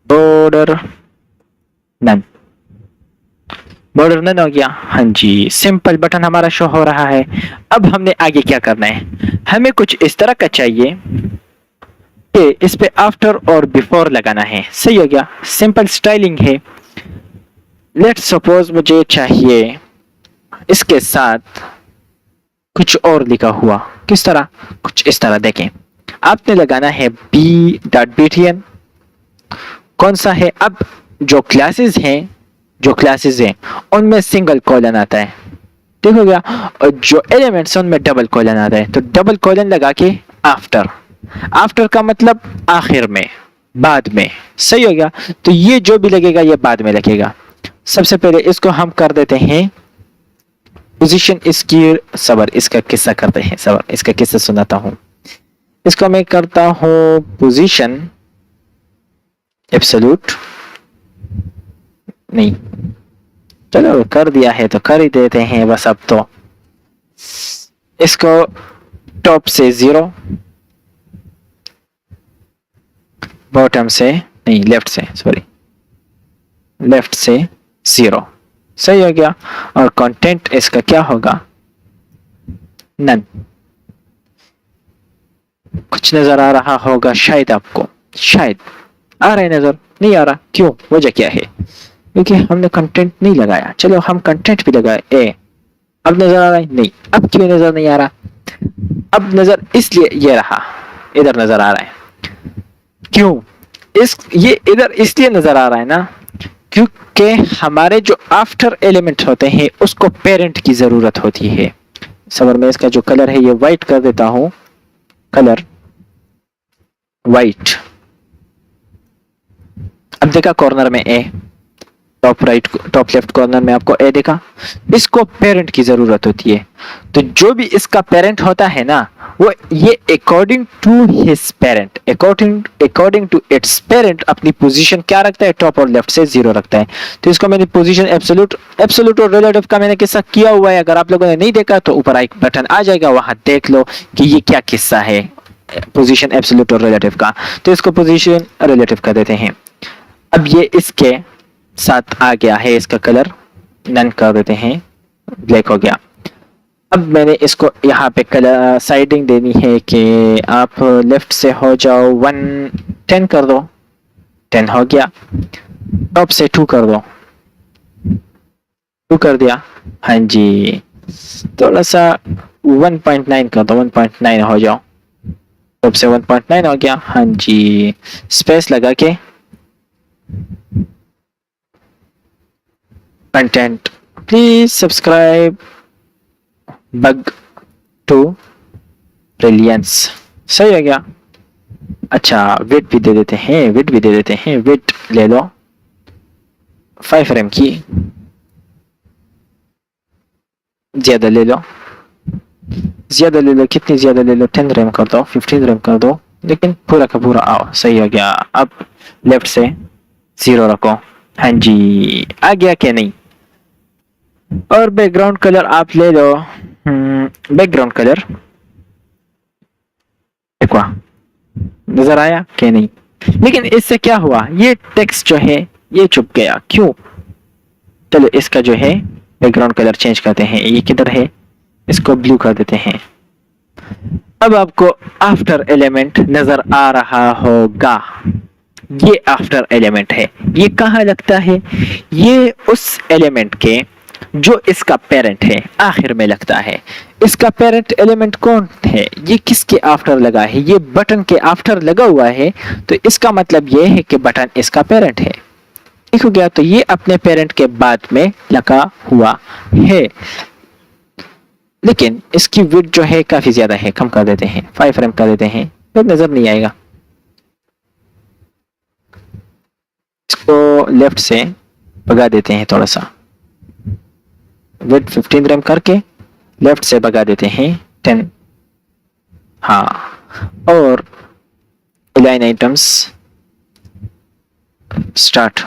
[SPEAKER 1] बॉर्डर नन, बॉर्डर नन हो गया। हाँ जी, सिंपल बटन हमारा शो हो रहा है। अब हमने आगे क्या करना है, हमें कुछ इस तरह का चाहिए कि इस पे आफ्टर और बिफोर लगाना है। सही हो गया, सिंपल स्टाइलिंग है। लेट्स सपोज मुझे चाहिए इसके साथ कुछ और लिखा हुआ। किस तरह, कुछ इस तरह। देखें, आपने लगाना है b.btn। कौन सा है, अब जो क्लासेस हैं उनमें सिंगल कॉलन आता है। ठीक हो गया, और जो एलिमेंट्स हैं उनमें डबल कॉलन आता है। तो डबल कॉलन लगा के आफ्टर का मतलब आखिर में, बाद में। सही हो गया, तो ये जो भी लगेगा ये बाद में लगेगा। सबसे पहले इसको हम कर देते हैं पोजीशन इसकी। सबर, इसका किस्सा करते हैं, सबर इसका किस्सा सुनाता हूं। इसको मैं करता हूं पोजीशन एब्सोल्यूट, नहीं चलो कर दिया है तो कर ही देते हैं बस। अब तो इसको टॉप से 0, बॉटम से नहीं, लेफ्ट से, सॉरी लेफ्ट से 0। सही हो गया, और कंटेंट इसका क्या होगा, नन। कुछ नजर आ रहा होगा शायद आपको, शायद आ रहा है नजर, नहीं आ रहा, क्यों, वजह क्या है, क्योंकि हमने कंटेंट नहीं लगाया। चलो हम कंटेंट भी लगाए। अब नजर आ रहा है, नहीं। अब क्यों नजर नहीं आ रहा, अब नजर इसलिए ये रहा, इधर नजर आ रहा है। क्यों, ये इधर इसलिए नजर आ रहा है ना, क्योंकि हमारे जो आफ्टर एलिमेंट होते हैं उसको पेरेंट की जरूरत होती है। सबर में इसका जो कलर है ये वाइट कर देता हूं, कलर वाइट। अब देखा कॉर्नर में ए, top right, top left corner में आपको ए देखा। इसको पेरेंट की जरूरत होती है, तो जो भी इसका पेरेंट होता है ना, वो ये according to his parent, according to its parent अपनी पोजीशन क्या रखता है, टॉप और लेफ्ट से 0 रखता है। तो इसको मैंने पोजीशन एब्सोल्यूट और रिलेटिव का मैंने किस्सा किया हुआ है। अगर आप लोगों ने नहीं देखा तो ऊपर एक बटन आ जाएगा, वहां देख लो कि ये क्या किस्सा है पोजीशन एब्सोल्यूट और रिलेटिव का। तो इसको पोजीशन रिलेटिव कर देते हैं। अब ये इसके साथ आ गया है, इसका कलर नन कर देते हैं, ब्लैक हो गया। अब मैंने इसको यहाँ पे कलर साइडिंग देनी है कि आप लेफ्ट से हो जाओ 10 कर दो, 10 हो गया। टॉप से 2 कर दो, 2 कर दिया। हाँ जी, थोड़ा सा 1.9 कर दो, 1.9 हो जाओ। टॉप से 1.9 हो गया। हाँ जी, स्पेस लगा के content please subscribe bug to brilliance. सही हो गया। अच्छा, वेट भी दे देते हैं, वेट ले लो 5 रैम की, ज्यादा ले लो, कितनी ज्यादा ले लो, 10 रैम कर दो, 15 रैम कर दो, लेकिन पूरा का पूरा आओ। सही हो गया। अब लेफ्ट से 0 रखो। हाँ जी, आ गया क्या, नहीं। और बैकग्राउंड कलर आप ले लो, बैकग्राउंड कलर देखो नजर आया कि नहीं। लेकिन इससे क्या हुआ, ये टेक्स्ट जो है ये चुप गया, क्यों। चलो इसका जो है बैकग्राउंड कलर चेंज करते हैं। ये किधर है, इसको ब्लू कर देते हैं। अब आपको आफ्टर एलिमेंट नजर आ रहा होगा, ये आफ्टर एलिमेंट है। ये कहाँ लगता है, ये उस एलिमेंट के जो इसका पेरेंट है आखिर में लगता है। इसका पेरेंट एलिमेंट कौन है, ये किसके आफ्टर लगा है, ये बटन के आफ्टर लगा हुआ है, तो इसका मतलब ये है कि बटन इसका पेरेंट है। ठीक हो गया, तो ये अपने पेरेंट के बाद में लगा हुआ है, लेकिन इसकी विड्थ जो है काफी ज्यादा है, कम कर देते हैं, 5 एम कर देते हैं, फिर नजर नहीं आएगा। इसको लेफ्ट से भगा देते हैं थोड़ा सा, विड्थ 15 एम करके लेफ्ट से भगा देते हैं 10। हाँ, और अलाइन आइटम्स स्टार्ट।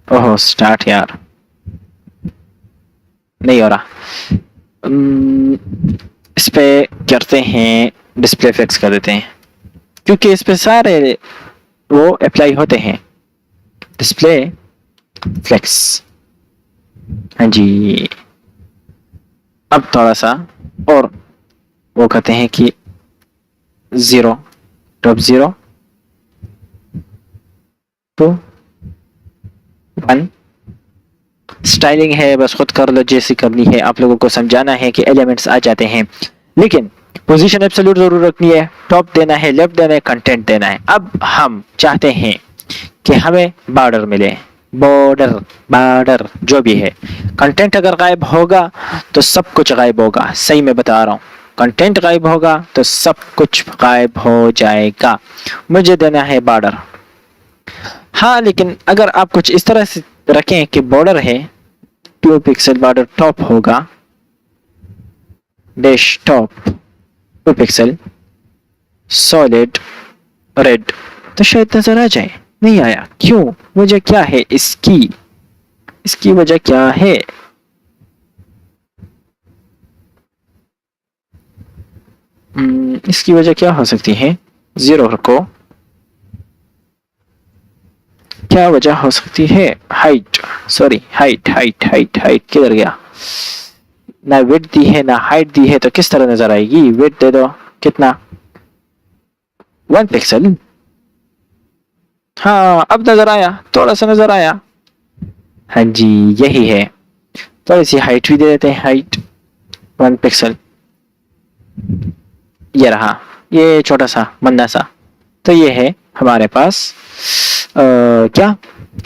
[SPEAKER 1] ओहो स्टार्ट यार, नहीं हो रहा। इस पे करते हैं डिस्प्ले फ्लेक्स कर देते हैं, क्योंकि इस पे सारे वो अप्लाई होते हैं, डिस्प्ले फ्लेक्स। हाँ जी, अब थोड़ा सा और वो कहते हैं कि 0 टॉप 0 2 1। स्टाइलिंग है, बस खुद कर लो जैसी करनी है, आप लोगों को समझाना है कि एलिमेंट्स आ जाते हैं, लेकिन पोजीशन एब्सोल्यूट जरूर रखनी है, टॉप देना है, लेफ्ट देना है, कंटेंट देना है। अब हम चाहते हैं कि हमें बॉर्डर मिले, बॉर्डर बॉर्डर जो भी है। कंटेंट अगर गायब होगा तो सब कुछ गायब होगा, सही मैं बता रहा हूँ, कंटेंट गायब होगा तो सब कुछ गायब हो जाएगा। मुझे देना है बॉर्डर। हाँ, लेकिन अगर आप कुछ इस तरह से रखें कि बॉर्डर है 2 पिक्सल, बॉर्डर टॉप होगा, dash top 2 pixel, solid red, तो शायद नजर आ जाए। नहीं आया, क्यों, वजह क्या है इसकी वजह क्या है? इसकी वजह क्या हो सकती है? 0 रखो, क्या वजह हो सकती है? Height, sorry height height height height किधर गया? ना विड्थ दी है ना हाइट दी है, तो किस तरह नजर आएगी? विड्थ दे दो, कितना? 1 पिक्सल। हाँ अब नजर आया, थोड़ा सा नजर आया। हाँ जी यही है, थोड़ी सी हाइट भी दे देते हैं, हाइट 1 पिक्सल, ये रहा, ये छोटा सा मंदा सा। तो ये है हमारे पास क्या,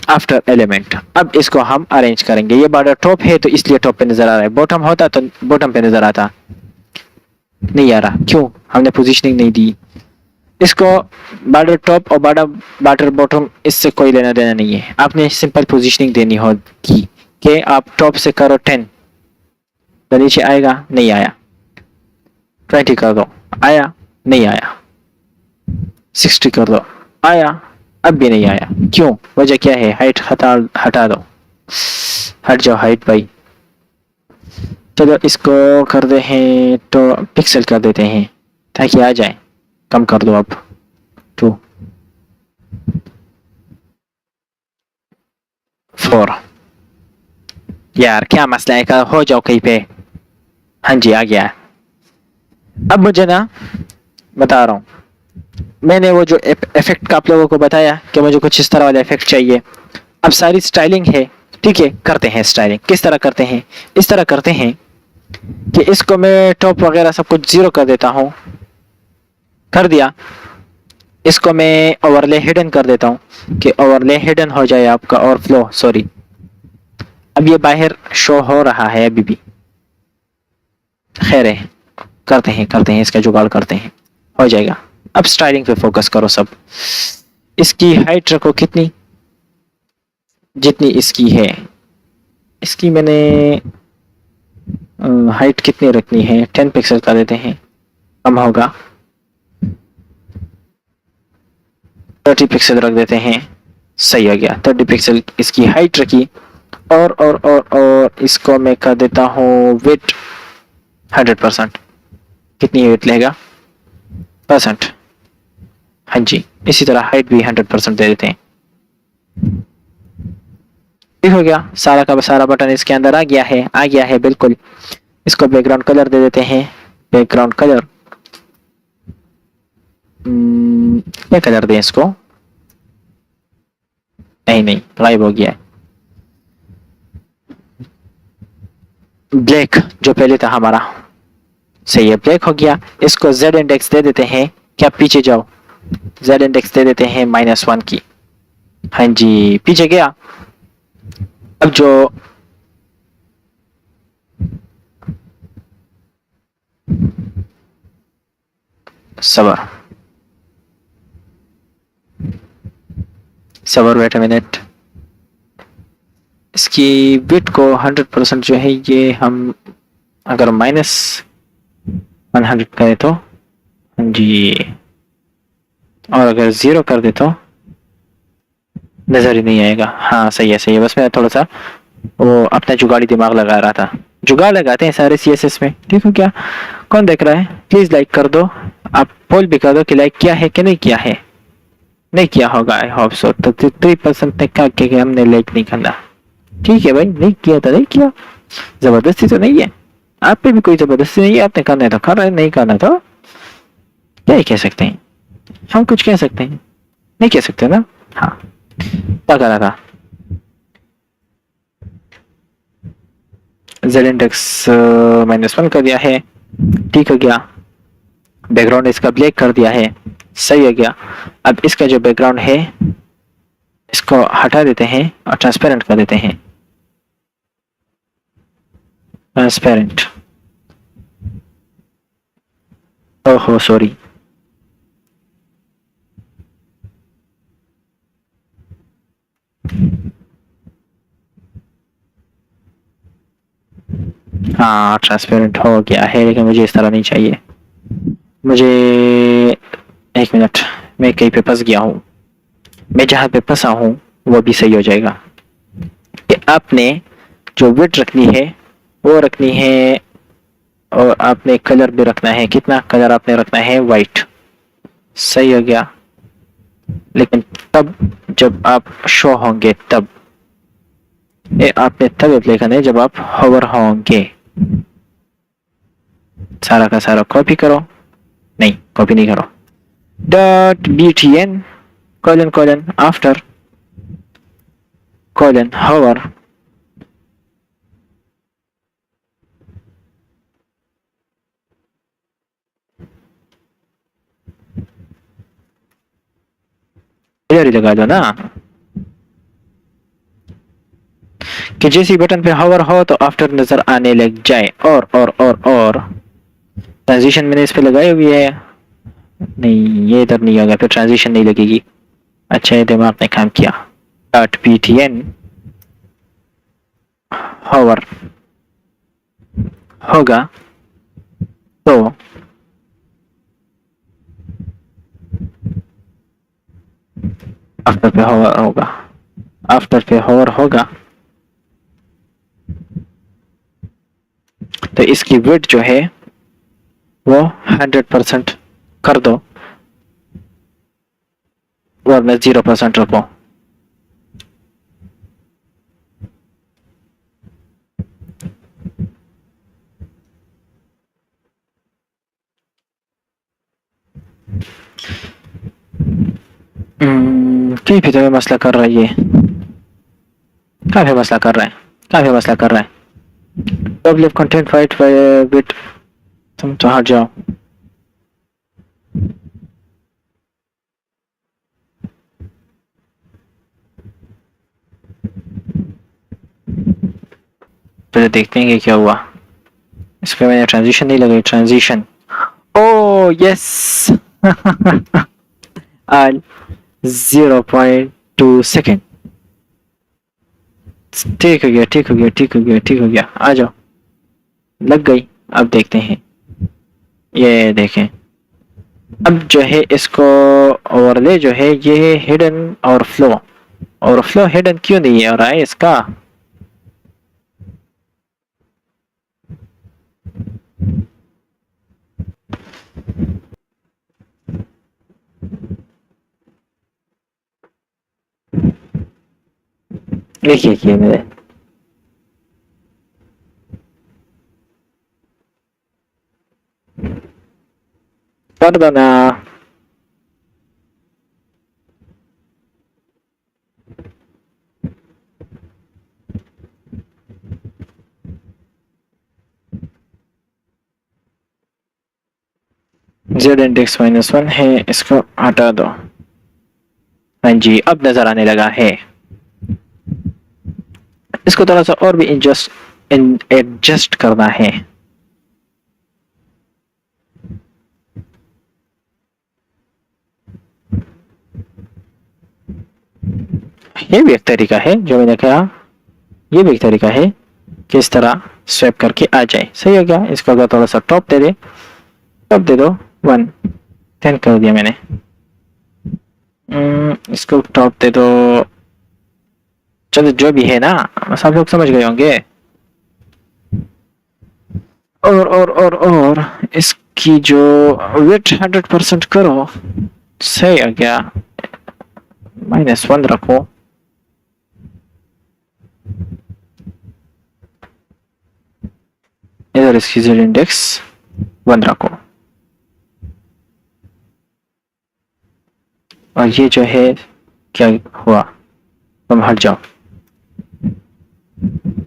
[SPEAKER 1] आफ्टर एलिमेंट। अब इसको हम अरेंज करेंगे, ये बॉर्डर टॉप है तो इसलिए टॉप पे नजर आ रहा है, बॉटम होता तो बॉटम पे नजर आता। नहीं आ रहा, क्यों? हमने पोजीशनिंग नहीं दी इसको। बॉर्डर टॉप और बॉर्डर बॉटम इससे कोई लेना देना नहीं है, आपने सिंपल पोजीशनिंग देनी होगी कि आप टॉप से करो 10 तो नीचे आएगा, नहीं आया। 20 कर दो, आया, नहीं आया। 60 कर दो, आया, अब भी नहीं आया, क्यों? वजह क्या है? हाइट हटा दो, हट जाओ हाइट भाई। चलो इसको कर दे हैं तो पिक्सल कर देते हैं ताकि आ जाए, कम कर दो अब 2 4। यार क्या मसला है, हो जाओ कहीं पे। हाँ जी आ गया। अब मुझे ना बता रहा हूँ, मैंने वो जो इफेक्ट का आप लोगों को बताया कि मुझे कुछ इस तरह वाला इफेक्ट चाहिए। अब सारी स्टाइलिंग है, ठीक है, करते हैं स्टाइलिंग। किस तरह करते हैं? इस तरह करते हैं कि इसको मैं टॉप वगैरह सब कुछ 0 कर देता हूँ, कर दिया। इसको मैं ओवरले हिडन कर देता हूँ कि ओवरले हिडन हो जाए आपका, और फ्लो सॉरी, अब ये बाहर शो हो रहा है अभी भी, खैर है, करते हैं इसका जुगाड़ करते हैं, हो जाएगा। अब स्टाइलिंग पे फोकस करो सब। इसकी हाइट रखो कितनी, जितनी इसकी है। इसकी मैंने हाइट कितनी रखनी है? 10 पिक्सल का देते हैं, कम होगा, 30 पिक्सल रख देते हैं, सही हो गया। 30 पिक्सल इसकी हाइट रखी, और इसको मैं कर देता हूँ वेट 100%। कितनी वेट लेगा? परसेंट। हाँ जी, इसी तरह हाइट भी 100% दे देते हैं। ठीक हो गया, सारा का सारा बटन इसके अंदर आ गया है बिल्कुल। इसको बैकग्राउंड कलर दे देते हैं, बैकग्राउंड कलर क्या कलर दें इसको? नहीं गायब हो गया है। ब्लैक जो पहले था हमारा, सही है, ब्लैक हो गया। इसको z इंडेक्स दे देते हैं, क्या पीछे जाओ, z इंडेक्स दे देते हैं -1 की। हाँ जी, पीछे गया। अब जो सबर सबर वेट अ मिनट, इसकी बिट को 100% जो है ये हम अगर -100 करें तो, हाँ जी, और अगर 0 कर दे तो नजर ही नहीं आएगा। हाँ सही है सही है, बस मैं थोड़ा सा वो अपना जुगाड़ी दिमाग लगा रहा था। जुगाड़ लगाते हैं सारे सीएसएस में, देखो क्या कौन देख रहा है। प्लीज लाइक कर दो, आप पोल भी कर दो कि लाइक किया है कि नहीं किया है। नहीं किया होगा आई होप सो। तो 3% ने कहा कि हमने लाइक नहीं करना। ठीक है भाई, नहीं किया तो नहीं किया, जबरदस्ती तो नहीं है, आप पे भी कोई जबरदस्ती नहीं है, आपने करना है तो कर रहे, नहीं करना तो क्या ही कह सकते हैं। हम कुछ कह सकते हैं, नहीं कह सकते ना। हाँ, क्या करा था, जेड इंडेक्स -1 कर दिया है, ठीक हो गया। बैकग्राउंड इसका ब्लैक कर दिया है, सही हो गया। अब इसका जो बैकग्राउंड है इसको हटा देते हैं और ट्रांसपेरेंट कर देते हैं, ट्रांसपेरेंट। ओहो सॉरी, हाँ ट्रांसपेरेंट हो गया है, लेकिन मुझे इस तरह नहीं चाहिए। मुझे, एक मिनट, मैं कहीं पे फंस गया हूँ। मैं जहाँ पे फंसा हूँ वो भी सही हो जाएगा। कि आपने जो विड्थ रखनी है वो रखनी है, और आपने कलर भी रखना है, कितना कलर आपने रखना है, वाइट, सही हो गया। लेकिन तब जब आप शो होंगे तब, ये आपने तब अप्लाई करना है जब आप होवर होंगे। सारा का सारा कॉपी करो, नहीं कॉपी नहीं करो, dot btn colon colon after colon hover, इधर ही लगा दो ना, कि जैसे बटन पे होवर हो तो आफ्टर नजर आने लग जाए। और ट्रांजिशन मैंने इस पे लगाई हुई है, नहीं ये इधर नहीं होगा, फिर ट्रांजिशन नहीं लगेगी। अच्छा ये दिमाग ने काम किया। डॉट btn होवर होगा तो आफ्टर पे होवर होगा, आफ्टर पे होवर होगा तो इसकी विड्थ जो है वो 100% कर दो, वरना 0% रखो। कहीं भी तो मसला कर रहा है ये, कहाँ पे मसला कर रहा है, कहाँ पे मसला कर रहा है। डब्ल्यू कंटेंट फाइट बिट, तुम तो हट जाओ। पहले देखते हैं कि क्या हुआ। इस पे मैंने ट्रांजिशन नहीं लगाई, ट्रांजिशन, ओ यस आज 0.2 सेकेंड, ठीक हो गया ठीक हो गया ठीक हो गया ठीक हो गया, आ जाओ, लग गई। अब देखते हैं, ये देखें, अब जो है इसको ओवरले जो है ये हिडन और फ्लो, और फ्लो हिडन क्यों नहीं है हो रहा है इसका। देखिए किए मेरे, कर दो ना। जेड इंडेक्स -1 है, इसको हटा दो। हाँ जी, अब नजर आने लगा है। इसको थोड़ा सा और भी एडजस्ट करना है। ये भी एक तरीका है जो मैंने कहा, ये भी एक तरीका है कि इस तरह स्वैप करके आ जाए। सही हो गया। इसको अगर थोड़ा सा टॉप दे दे, टॉप दे दो 1 10 कर दिया मैंने। इसको टॉप दे दो। चलो जो भी है ना, सब लोग समझ गए होंगे। और इसकी जो वेट 100% करो। सही हो गया। -1 रखो। इधर इसकी जेड इंडेक्स 1 रखो। और ये जो है क्या हुआ, तुम हट जाओ।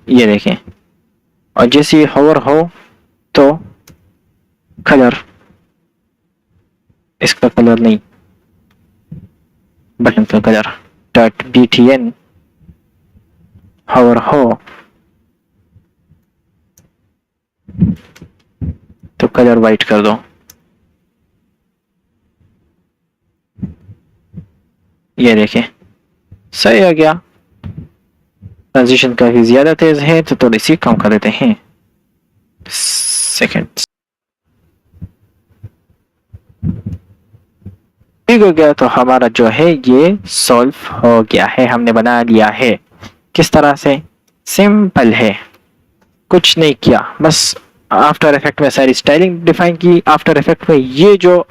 [SPEAKER 1] ये देखें, और जैसे ये होवर हो तो कलर, इसका कलर नहीं, बटन का कलर .btn होवर हो तो कलर वाइट कर दो। ये देखें, सही हो गया। ट्रांजिशन काफी ज्यादा तेज है तो थोड़ी सी कम कर देते हैं सेकंड। ठीक हो गया। तो हमारा जो है ये सॉल्व हो गया है, हमने बना लिया है। किस तरह से? सिंपल है, कुछ नहीं किया, बस आफ्टर इफेक्ट में सारी स्टाइलिंग डिफाइन की। आफ्टर इफेक्ट में ये जो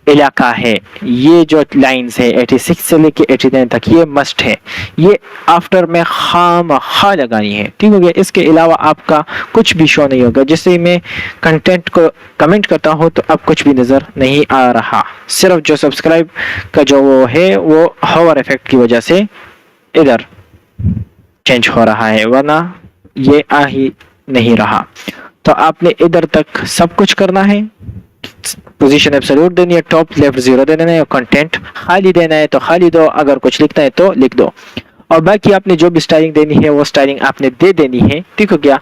[SPEAKER 1] इलाका है, ये जो लाइंस है 86 से लेके 89 तक, ये मस्ट है, ये आफ्टर में खामखा लगानी है। ठीक हो गया। इसके अलावा आपका कुछ भी शो नहीं होगा। जैसे मैं कंटेंट को कमेंट करता हूँ तो अब कुछ भी नजर नहीं आ रहा, सिर्फ जो सब्सक्राइब का जो वो है वो हॉवर इफेक्ट की वजह से इधर चेंज हो रहा है, वरना ये आ ही नहीं रहा। तो आपने इधर तक सब कुछ करना है। पोजीशन एब्सोल्यूट देनी है, टॉप लेफ्ट 0 देना है, और कंटेंट खाली देना है तो खाली दो, अगर कुछ लिखना है तो लिख दो, और बाकी आपने जो भी स्टाइलिंग देनी है वो स्टाइलिंग आपने दे देनी है। ठीक हो गया।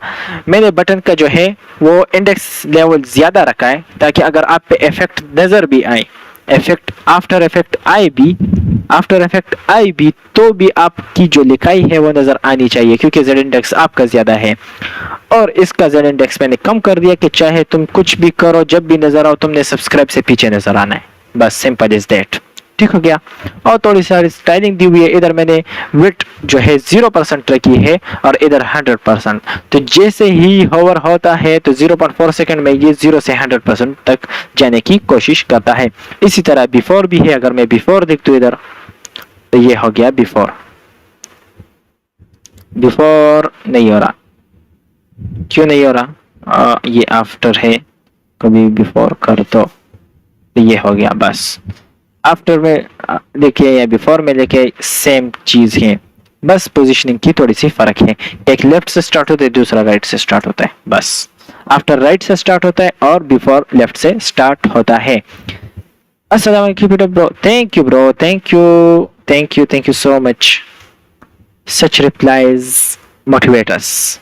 [SPEAKER 1] मैंने बटन का जो है वो इंडेक्स लेवल ज्यादा रखा है ताकि अगर आप पे इफेक्ट नजर भी आए, इफेक्ट आफ्टर इफेक्ट आए भी, आफ्टर इफेक्ट आई भी, तो भी आपकी जो लिखाई है वो नजर आनी चाहिए, क्योंकि जेड इंडेक्स आपका ज्यादा है और इसका जेड इंडेक्स मैंने कम कर दिया कि चाहे तुम कुछ भी करो, जब भी नजर आओ तुमने सब्सक्राइब से पीछे नजर आना है, बस सिंपल इज दैट। ठीक हो गया। और थोड़ी सारी स्टाइलिंग दी हुई है। इधर मैंने विड्थ जो है 0% रखी है और इधर 100%। तो जैसे ही होवर होता है तो 0.4 सेकंड में ये 0 से 100% तक जाने की कोशिश करता है। इसी तरह बिफोर भी है, अगर मैं बिफोर देख दूं इधर तो ये हो गया बिफोर। बिफोर नहीं हो रहा, क्यों नहीं हो रहा? ये आफ्टर है, कभी बिफोर कर दो तो ये हो गया। बस आफ्टर में देखिए या बिफोर में देखिए सेम चीज है, बस पोजीशनिंग की थोड़ी सी फर्क है। एक लेफ्ट से स्टार्ट होता है, दूसरा राइट से स्टार्ट होता है। बस आफ्टर राइट से स्टार्ट होता है और बिफोर लेफ्ट से स्टार्ट होता है। अस्सलाम वालेकुम bro, thank you bro, thank you so much. Such replies motivate अस।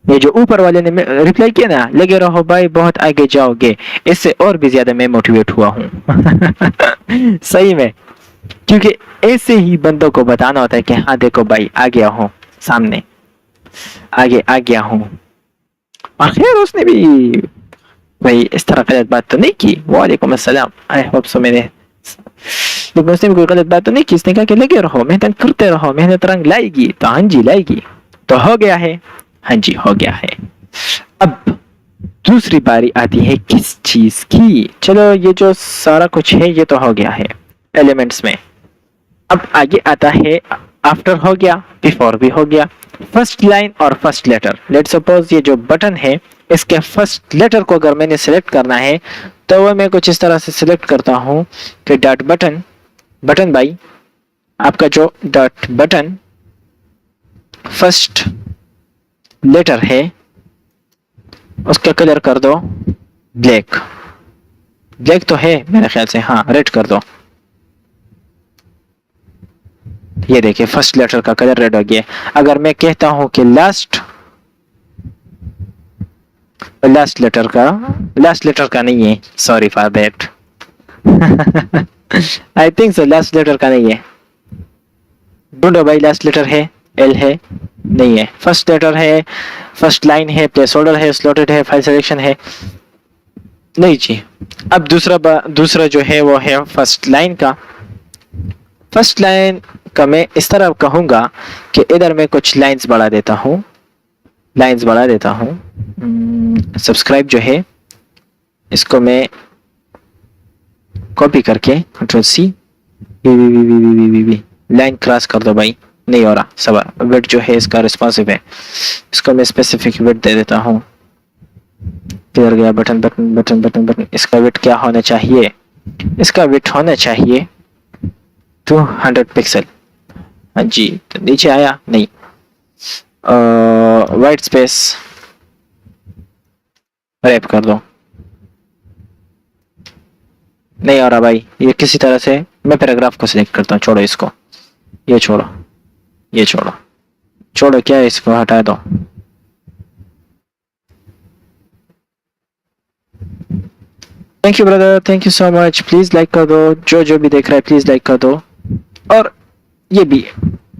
[SPEAKER 1] ये जो ऊपर वाले ने रिप्लाई किया ना, लगे रहो भाई बहुत आगे जाओगे, इससे और भी ज्यादा मैं मोटिवेट हुआ हूँ। सही में, क्योंकि ऐसे ही बंदों को बताना होता है कि हाँ देखो भाई आ गया हूँ, सामने आगे आ गया हूँ। आखिर उसने भी भाई इस तरह गलत बात तो नहीं की। वालेकुम अस्सलाम, आई होप सो। मैंने लेकिन उसने भी कोई गलत बात तो नहीं की। इसने कहा कि लगे रहो, मेहनत करते रहो, मेहनत रंग लाएगी। तो हाँ जी लाएगी, तो हो गया है। हाँ जी हो गया है। अब दूसरी बारी आती है किस चीज की? चलो ये जो सारा कुछ है ये तो हो गया है एलिमेंट्स में। अब आगे आता है आफ्टर हो गया, बिफोर भी हो गया, फर्स्ट लाइन और फर्स्ट लेटर। लेट सपोज ये जो बटन है इसके फर्स्ट लेटर को अगर मैंने सिलेक्ट करना है तो वह मैं कुछ इस तरह से सिलेक्ट करता हूं कि डॉट बटन, बटन बाई आपका जो डॉट बटन फर्स्ट लेटर है उसका कलर कर दो ब्लैक। ब्लैक तो है मेरे ख्याल से, हाँ रेड कर दो। ये देखिए फर्स्ट लेटर का कलर रेड हो गया। अगर मैं कहता हूं कि लास्ट लेटर का नहीं है, sorry for that. I think so last letter का नहीं है। ढूंढो भाई, लास्ट लेटर है, एल है, नहीं है। फर्स्ट लेटर है, फर्स्ट लाइन है, प्लेस होल्डर है, स्लॉटेड है, फाइल सिलेक्शन है, नहीं जी। अब दूसरा जो है वो है फर्स्ट लाइन का। फर्स्ट लाइन का मैं इस तरह कहूंगा कि इधर मैं कुछ लाइंस बढ़ा देता हूँ, सब्सक्राइब जो है इसको मैं कॉपी करके कंट्रोल सी, लाइन क्रॉस कर दो भाई, नहीं हो रहा। सब विड जो है इसका रिस्पॉन्सिव है, इसको मैं स्पेसिफिक विड दे देता हूँ। किधर गया button button button button button. इसका विड क्या होना चाहिए, इसका विड होना चाहिए 200 पिक्सल। हाँ जी, तो नीचे आया नहीं। वाइट स्पेस रैप कर दो, नहीं आ रहा भाई। ये किसी तरह से मैं पैराग्राफ को सिलेक्ट करता हूँ, छोड़ो इसको, ये छोड़ो, ये छोड़ो, छोड़ो क्या है, इसको हटा दो। Thank you brother, thank you so much. Please like कर दो, जो भी देख रहा है प्लीज लाइक कर दो, और ये भी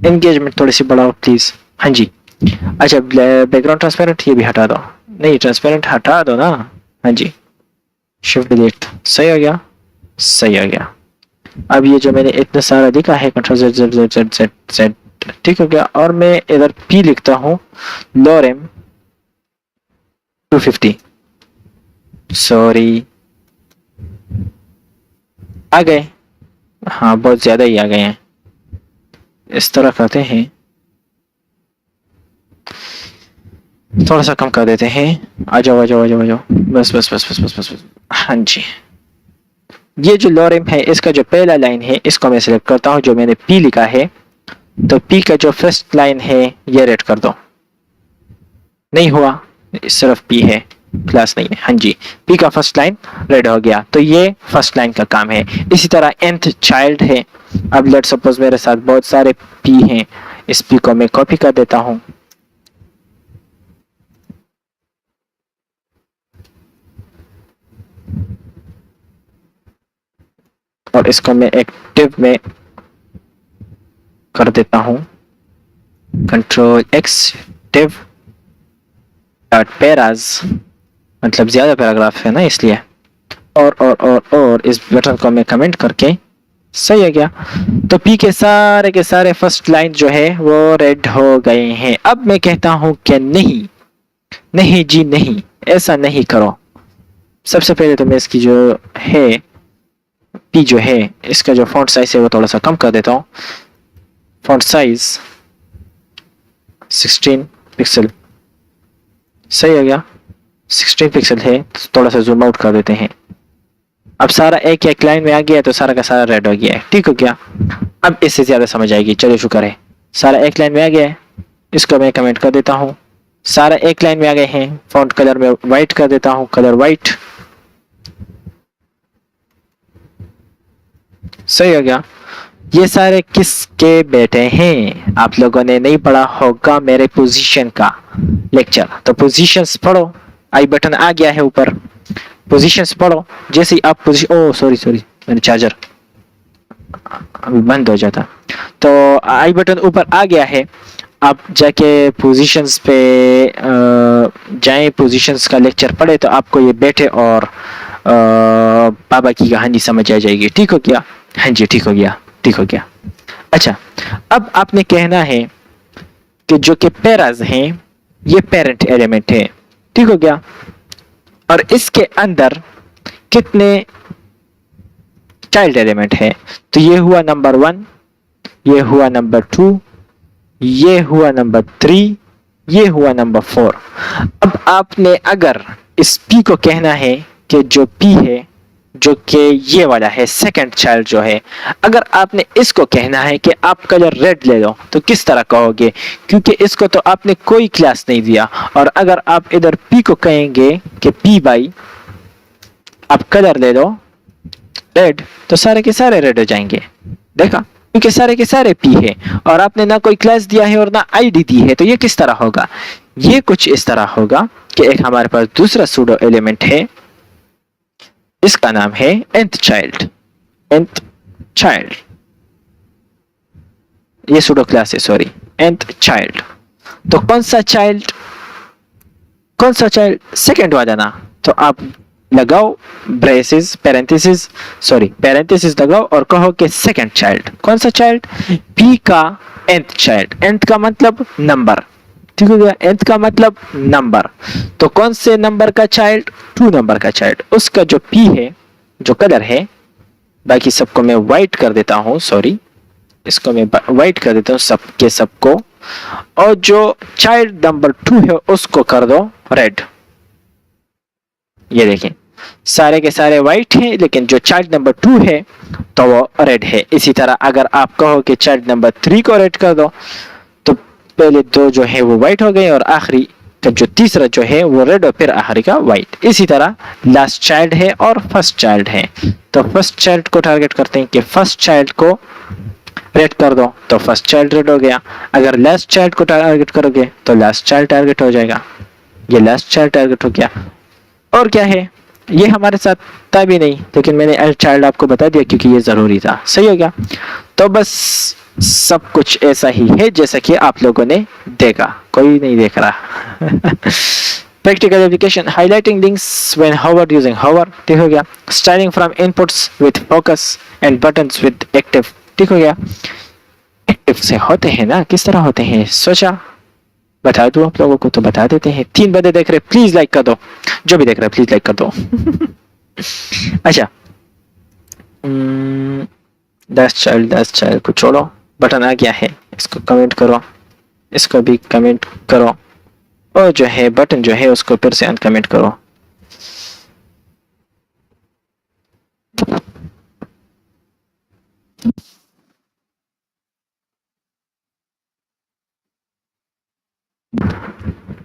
[SPEAKER 1] एंगेजमेंट थोड़ी सी बढ़ाओ प्लीज। हाँ जी। अच्छा, बैकग्राउंड ट्रांसपेरेंट ये भी हटा दो, नहीं ट्रांसपेरेंट हटा दो ना। हाँ जी, शिफ्ट डिलीट, सही हो गया, सही हो गया। अब ये जो मैंने इतना सारा लिखा है control Z Z Z Z Z Z, ठीक हो गया। और मैं इधर पी लिखता हूँ, लोरेम 250, सॉरी आ गए, हाँ बहुत ज्यादा ही आ गए हैं। इस तरह करते हैं, थोड़ा सा कम कर देते हैं। आ जाओ आ जाओ आ जाओ आ जाओ, बस बस बस बस बस बस बस। हाँ जी, ये जो लोरेम है इसका जो पहला लाइन है इसको मैं सिलेक्ट करता हूँ, जो मैंने पी लिखा है। तो पी का जो फर्स्ट लाइन है ये रेड कर दो, नहीं हुआ, सिर्फ पी है, क्लास नहीं है। हाँ जी, पी का फर्स्ट लाइन रेड हो गया, तो ये फर्स्ट लाइन का काम है। इसी तरह nth चाइल्ड है। अब लेट सपोज मेरे साथ बहुत सारे पी हैं, इस पी को मैं कॉपी कर देता हूँ, और इसको मैं एक्टिव में कर देता हूँ, कंट्रोल एक्स टिव डॉट पैराज, मतलब ज्यादा पैराग्राफ है ना इसलिए। और इस बटन को मैं कमेंट करके, सही है क्या। तो पी के सारे फर्स्ट लाइन जो है वो रेड हो गए हैं। अब मैं कहता हूं कि नहीं नहीं जी नहीं, ऐसा नहीं करो। सबसे पहले तो मैं इसकी जो है पी जो है इसका जो फॉन्ट साइज है वो थोड़ा सा कम कर देता हूँ। फॉन्ट साइज 16 पिक्सल, सही हो गया, 16 पिक्सल है। थोड़ा सा जूम आउट कर देते हैं। अब सारा एक लाइन में आ गया, तो सारा का सारा रेड हो गया है, ठीक हो गया। अब इससे ज्यादा समझ आएगी, चलो शुक्र है। सारा एक लाइन में आ गया है, इसको मैं कमेंट कर देता हूँ। सारा एक लाइन में आ गए हैं, फॉन्ट कलर में वाइट कर देता हूँ, कलर वाइट, सही हो गया। ये सारे किसके बेटे हैं, आप लोगों ने नहीं पढ़ा होगा मेरे पोजीशन का लेक्चर, तो पोजीशंस पढ़ो। आई बटन आ गया है ऊपर, पोजीशंस पढ़ो। जैसे ही आप पोजीशन, ओ सॉरी मैंने चार्जर अभी बंद हो जाता। तो आई बटन ऊपर आ गया है, आप जाके पोजीशंस पे जाएं, पोजीशंस का लेक्चर पढ़े तो आपको ये बेटे और पापा की कहानी समझ आ जाएगी, ठीक हो गया। हाँ जी, ठीक हो गया, ठीक हो गया। अच्छा, अब आपने कहना है कि जो कि पैराज हैं ये पेरेंट एलिमेंट है, ठीक हो गया। और इसके अंदर कितने चाइल्ड एलिमेंट है, तो ये हुआ नंबर 1, ये हुआ नंबर 2, ये हुआ नंबर 3, ये हुआ नंबर 4। अब आपने अगर इस पी को कहना है कि जो पी है जो कि ये वाला है सेकंड चाइल्ड जो है, अगर आपने इसको कहना है कि आप कलर रेड ले लो तो किस तरह कहोगे, क्योंकि इसको तो आपने कोई क्लास नहीं दिया। और अगर आप इधर पी को कहेंगे कि पी बाई आप कलर ले लो, रेड, तो सारे के सारे रेड हो जाएंगे। देखा, क्योंकि सारे के सारे पी है और आपने ना कोई क्लास दिया है और ना आईडी दी है, तो ये किस तरह होगा? ये कुछ इस तरह होगा कि एक हमारे पास दूसरा सूडो एलिमेंट है, इसका नाम है nth चाइल्ड। nth चाइल्ड, ये सूडो क्लास है, सॉरी, nth चाइल्ड। तो कौन सा चाइल्ड, कौन सा चाइल्ड? सेकेंड वाला ना। तो आप लगाओ ब्रेसेस, पैरेंथेसिस, सॉरी पैरेंथेसिस लगाओ और कहो कि सेकेंड चाइल्ड। कौन सा चाइल्ड? पी का nth चाइल्ड। nth का मतलब नंबर, ठीक हो गया? nth का मतलब नंबर। तो कौन से नंबर का चाइल्ड? 2 नंबर का चाइल्ड। उसका जो पी है, जो कलर है, बाकी सबको मैं व्हाइट कर देता हूँ, सॉरी, इसको मैं व्हाइट कर देता हूँ सबके सबको, और जो चाइल्ड नंबर 2 है उसको कर दो रेड। ये देखें, सारे के सारे व्हाइट हैं, लेकिन जो चाइल्ड नंबर 2 है तो वो रेड है। इसी तरह अगर आप कहो कि चाइल्ड नंबर 3 को रेड कर दो, तो पहले 2 जो है वो व्हाइट हो गए और आखिरी का जो तीसरा जो है वो रेड और फिर आखिरी का व्हाइट। इसी तरह लास्ट चाइल्ड है और फर्स्ट चाइल्ड है, तो फर्स्ट चाइल्ड को टारगेट करते हैं कि फर्स्ट चाइल्ड को रेड कर दो, तो फर्स्ट चाइल्ड रेड हो गया। अगर लास्ट चाइल्ड को टारगेट करोगे तो लास्ट चाइल्ड टारगेट हो जाएगा। ये लास्ट चाइल्ड टारगेट हो गया। और क्या है, ये हमारे साथ था भी नहीं, लेकिन मैंने एल चाइल्ड आपको बता दिया क्योंकि ये जरूरी था। सही हो गया? तो बस सब कुछ ऐसा ही है जैसा कि आप लोगों ने देखा, कोई नहीं देख रहा। Practical application, highlighting links when hovered using hover, ठीक हो गया। Styling from inputs with focus and buttons with active, ठीक हो गया। एक्टिव से होते हैं ना, किस तरह होते हैं सोचा बता दूं आप लोगों को, तो बता देते हैं। 3 बंदे देख रहे, प्लीज लाइक कर दो, जो भी देख रहा है प्लीज लाइक कर दो। अच्छा, 10 चाइल्ड को छोड़ो, बटन आ गया है, इसको कमेंट करो, इसको भी कमेंट करो, और जो है बटन जो है उसको फिर से अनकमेंट करो।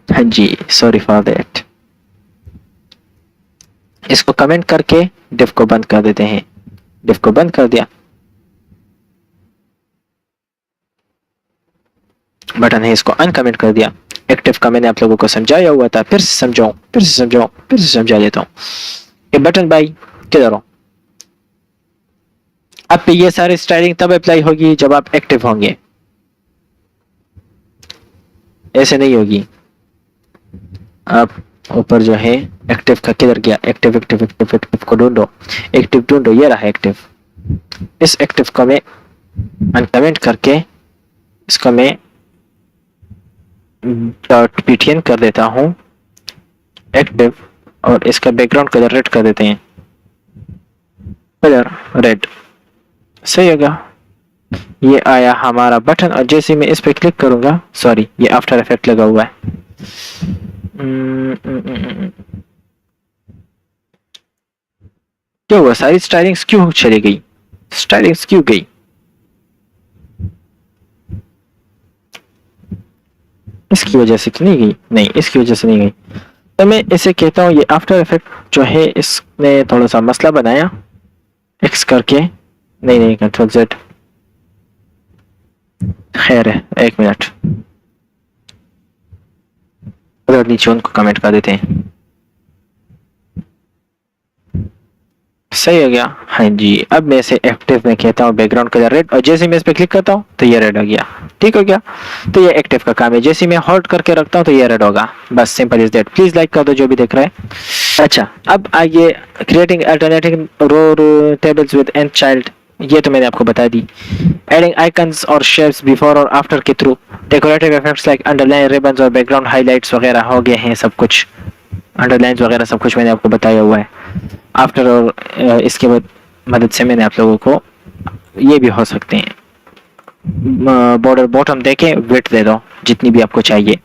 [SPEAKER 1] हाँ जी, सॉरी फॉर दैट। इसको कमेंट करके डिव को बंद कर देते हैं। डिव को बंद कर दिया, बटन है इसको अनकमेंट कर दिया। एक्टिव का मैंने आप लोगों को समझाया हुआ था, फिर से समझाऊं, फिर से समझाऊं, फिर से समझा देता हूं। ये बटन भाई किधर हो? अब पे ये सारी स्टाइलिंग तब अप्लाई होगी जब आप एक्टिव होंगे, ऐसे नहीं होगी। आप ऊपर जो है एक्टिव का किधर गया? एक्टिव एक्टिव एक्टिव एक्टिव को ढूंढो, एक्टिव ढूंढो, ये रहा एक्टिव। इस एक्टिव को मैं अनकमेंट करके इसको मैं डॉट ptn कर देता हूं एक्टिव, और इसका बैकग्राउंड कलर रेड कर देते हैं, कलर रेड। सही होगा? ये आया हमारा बटन, और जैसे मैं इस पे क्लिक करूंगा, सॉरी ये आफ्टर इफेक्ट लगा हुआ है। क्या हुआ? सारी स्टाइलिंग्स क्यों चली गई? स्टाइलिंग्स क्यों गई? इसकी वजह से नहीं गई? नहीं, इसकी वजह से नहीं गई। तो मैं इसे कहता हूँ, ये आफ्टर इफेक्ट जो है इसने थोड़ा सा मसला बनाया। एक्स करके, नहीं नहीं, कंट्रोल जेड, खैर है, 1 मिनट, उधर नीचे उनको कमेंट कर देते हैं। सही हो गया? हाँ जी। अब मैं इसे एक्टिव में कहता हूँ बैकग्राउंड कलर रेड, और जैसे मैं इस पे क्लिक करता हूँ तो ये रेड हो गया। ठीक हो गया? तो ये एक्टिव का काम है। जैसे मैं होल्ड करके रखता हूँ तो ये रेड होगा। बस simple is that. Please like कर दो जो भी देख रहा है। अच्छा, अब आइए creating alternating row tables with end child. ये तो मैंने आपको बता दी। एडिंग आइकन्स और शेप्स बिफोर और आफ्टर के थ्रू, decorative effects like underline, ribbons और बैकग्राउंड हाइलाइट्स वगैरह हो गए हैं। सब कुछ अंडरलाइंस वगैरह सब कुछ मैंने आपको बताया हुआ है। आफ्टर और इसके बाद मदद से मैंने आप लोगों को ये भी हो सकते हैं, बॉर्डर बॉटम देके विड्थ दे दो जितनी भी आपको चाहिए।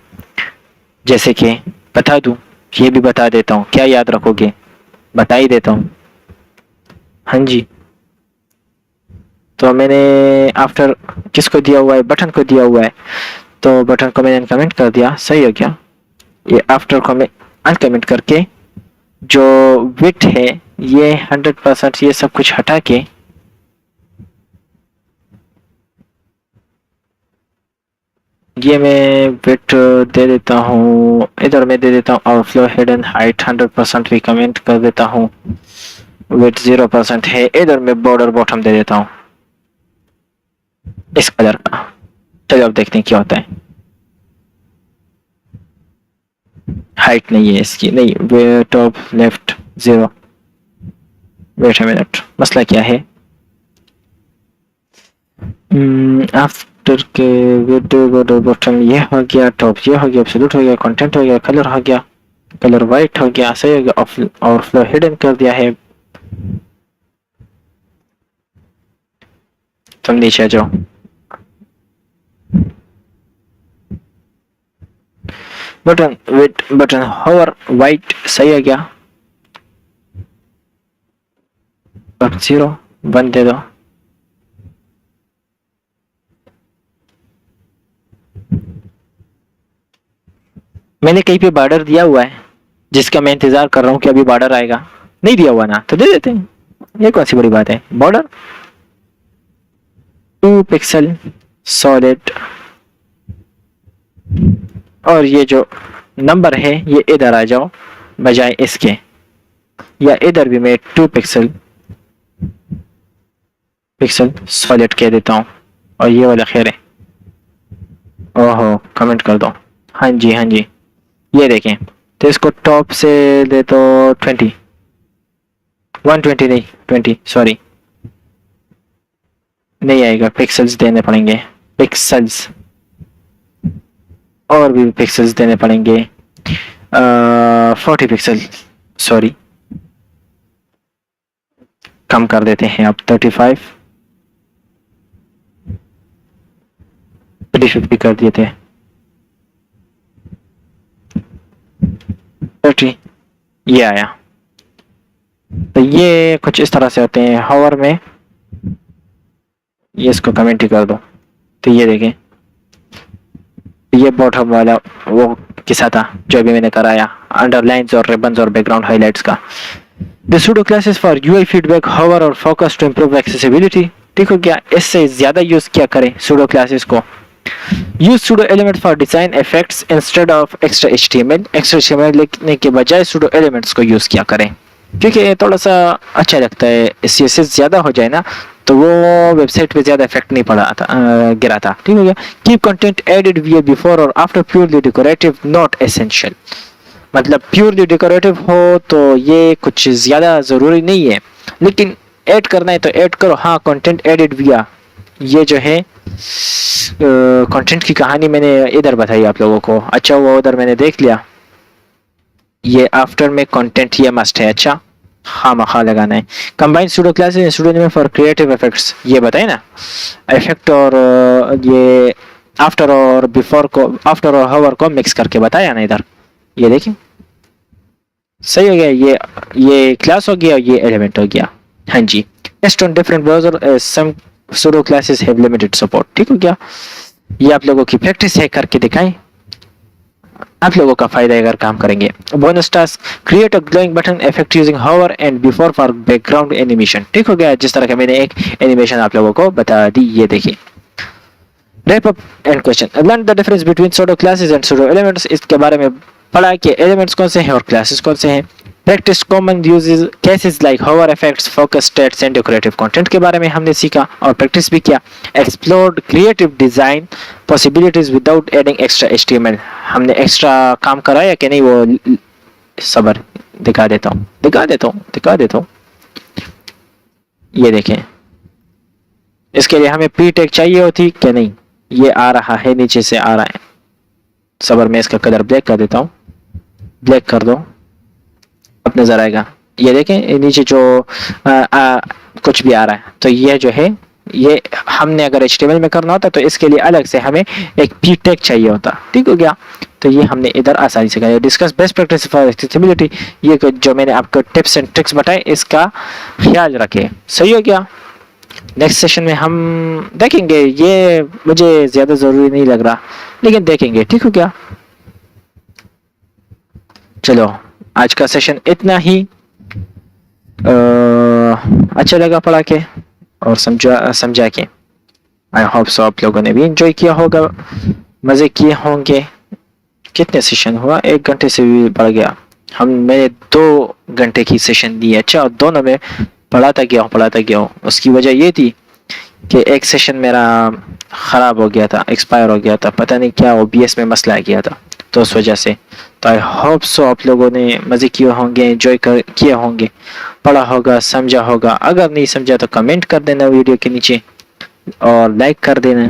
[SPEAKER 1] जैसे कि बता दूं, ये भी बता देता हूँ, क्या याद रखोगे? बता ही देता हूँ। हाँ जी, तो मैंने आफ्टर किसको दिया हुआ है? बटन को दिया हुआ है। तो बटन को मैंने अनकमेंट कर दिया। सही हो गया? ये आफ्टर को मैं अनकमेंट करके जो विड्थ है ये 100% ये सब कुछ हटा के ये मैं वेट दे देता हूँ, इधर मैं दे देता हूँ ओवरफ्लो हेड एंड हाइट 100% भी कमेंट कर देता हूँ, वेट 0% है, इधर मैं बॉर्डर बॉटम दे देता हूँ इस कलर का। चलो अब देखते हैं क्या होता है। हाइट नहीं है इसकी, नहीं वे top left 0। Wait a minute, मसला क्या है? आफ्टर के वेट बॉर्डर बॉटम ये हो गया, टॉप ये हो गया, एब्सोल्यूट हो गया, कंटेंट हो गया, कलर हो गया, कलर वाइट हो गया, सही हो गया, ओवरफ्लो हिडन कर दिया है। तुम नीचे आ जाओ। Button wait button hover white, सही हो गया। 0 1 दे दो। मैंने कहीं पे बॉर्डर दिया हुआ है जिसका मैं इंतजार कर रहा हूँ कि अभी बॉर्डर आएगा, नहीं दिया हुआ ना तो दे देते हैं, ये कौन सी बड़ी बात है। बॉर्डर 2 पिक्सल सॉलिड, और ये जो नंबर है ये इधर आ जाओ बजाय इसके, या इधर भी मैं 2 पिक्सल सॉलिड कह देता हूँ, और ये वाला खैर है। ओहो कमेंट कर दो। हाँ जी हाँ जी, ये देखें, तो इसको टॉप से दे तो 20 120 नहीं 20, सॉरी नहीं आएगा, पिक्सल्स देने पड़ेंगे, पिक्सल्स और भी पिक्सल्स देने पड़ेंगे। 40 पिक्सल, सॉरी कम कर देते हैं अब 35, 50 कर दिए थे 30, ये आया। तो ये कुछ इस तरह से होते हैं हावर में, ये इसको कमेंट ही कर दो। तो ये देखें, ये बॉटम वाला वो किस्सा था जो अभी मैंने कराया, अंडरलाइंस और रिबन्स और बैकग्राउंड हाइलाइट्स का। The pseudo classes for UI feedback hover और फोकस टू इंप्रूव एक्सेसिबिलिटी। ठीक हो गया, इससे ज्यादा यूज क्या करें सूडो क्लासेस को। Use pseudo element for design effects instead of extra HTML. Extra HTML लिखने के बजाय सूडो एलिमेंट्स को यूज क्या करें, क्योंकि ये थोड़ा सा अच्छा लगता है। सीएसएस ज्यादा हो जाए ना तो वो वेबसाइट पे ज्यादा इफेक्ट नहीं पड़ा था, गिरा था। ठीक हो गया। कीप कंटेंट एडिड विया बिफोर और after purely decorative not essential. मतलब प्योरली डेकोरेटिव हो तो ये कुछ ज्यादा जरूरी नहीं है, लेकिन ऐड करना है तो ऐड करो। हाँ कंटेंट एडिड विया, ये जो है कंटेंट की कहानी मैंने इधर बताई आप लोगों को। अच्छा वो उधर मैंने देख लिया, ये आफ्टर में कंटेंट ये मस्ट है। अच्छा हाँ मखा लगाना है। Combine pseudo classes pseudo name for creative effects, ये बताए ना इफेक्ट और ये आफ्टर और बिफोर को, आफ्टर और हावर को मिक्स करके बताया ना इधर, ये देखिए सही हो गया। ये क्लास हो गया, ये एलिमेंट हो गया। हाँ जी, test on different browser, some pseudo classes have limited support. ठीक हो गया, ये आप लोगों की प्रैक्टिस है, करके दिखाएं, आप लोगों का फायदा अगर काम करेंगे। Bonus task, create a glowing button effect using hover and before for background animation. ठीक हो गया, जिस तरह का मैंने एक एनिमेशन आप लोगों को बता दी, ये देखिए। Wrap up and question, learn the difference between pseudo classes and pseudo elements. इसके बारे में पढ़ा कि एलिमेंट्स कौन से हैं और क्लासेस कौन से हैं। Practice common uses cases like hover effects, focus states and decorative content के बारे में हमने सीखा और प्रैक्टिस भी किया। Explored creative design possibilities without adding extra HTML. हमने एक्स्ट्रा काम कराया कि नहीं, वो सबर दिखा देता हूँ। ये देखें, इसके लिए हमें प्री टैग चाहिए होती कि नहीं, ये आ रहा है, नीचे से आ रहा है। सबर में इसका कलर ब्लैक कर देता हूँ, ब्लैक कर दो, अब नजर आएगा। ये देखें नीचे जो कुछ भी आ रहा है, तो ये जो है ये हमने अगर HTML में करना होता तो इसके लिए अलग से हमें एक p टैग चाहिए होता। ठीक हो गया, तो ये हमने इधर आसानी से किया। Discuss best practice for accessibility, ये जो मैंने आपको टिप्स एंड ट्रिक्स बताए इसका ख्याल रखें। सही हो गया। नेक्स्ट सेशन में हम देखेंगे, ये मुझे ज्यादा जरूरी नहीं लग रहा लेकिन देखेंगे। ठीक हो गया, चलो आज का सेशन इतना ही। अच्छा लगा पढ़ा के और समझा के। आई होप सो आप लोगों ने भी एंजॉय किया होगा, मज़े किए होंगे। कितने सेशन हुआ, 1 घंटे से भी बढ़ गया। मैंने 2 घंटे की सेशन दी। अच्छा, और दोनों में पढ़ाता गया हूँ। उसकी वजह ये थी कि एक सेशन मेरा ख़राब हो गया था, एक्सपायर हो गया था, पता नहीं क्या ओबीएस में मसला आ गया था, तो उस वजह से। तो आई होप सो आप लोगों ने मज़े किए होंगे, एंजॉय किए होंगे, पढ़ा होगा, समझा होगा। अगर नहीं समझा तो कमेंट कर देना वीडियो के नीचे और लाइक कर देना।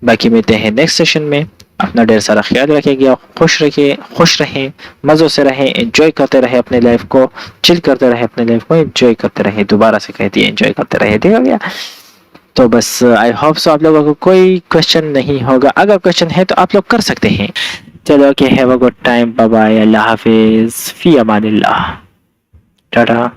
[SPEAKER 1] बाकी मिलते हैं नेक्स्ट सेशन में। अपना ढेर सारा ख्याल रखिएगा, खुश रखिए, खुश रहें, मज़ों से रहें, एंजॉय करते रहे अपने लाइफ को, चिल करते रहे अपने लाइफ को, एंजॉय करते रहे। दोबारा से कहती है एंजॉय करते रहे, ठीक हो गया। तो बस आई होप सो आप लोगों को कोई क्वेश्चन नहीं होगा। अगर क्वेश्चन है तो आप लोग कर सकते हैं। चलो, okay, have a good time, bye bye, अल्लाह हाफिज, फी अमानिल्लाह, टाटा।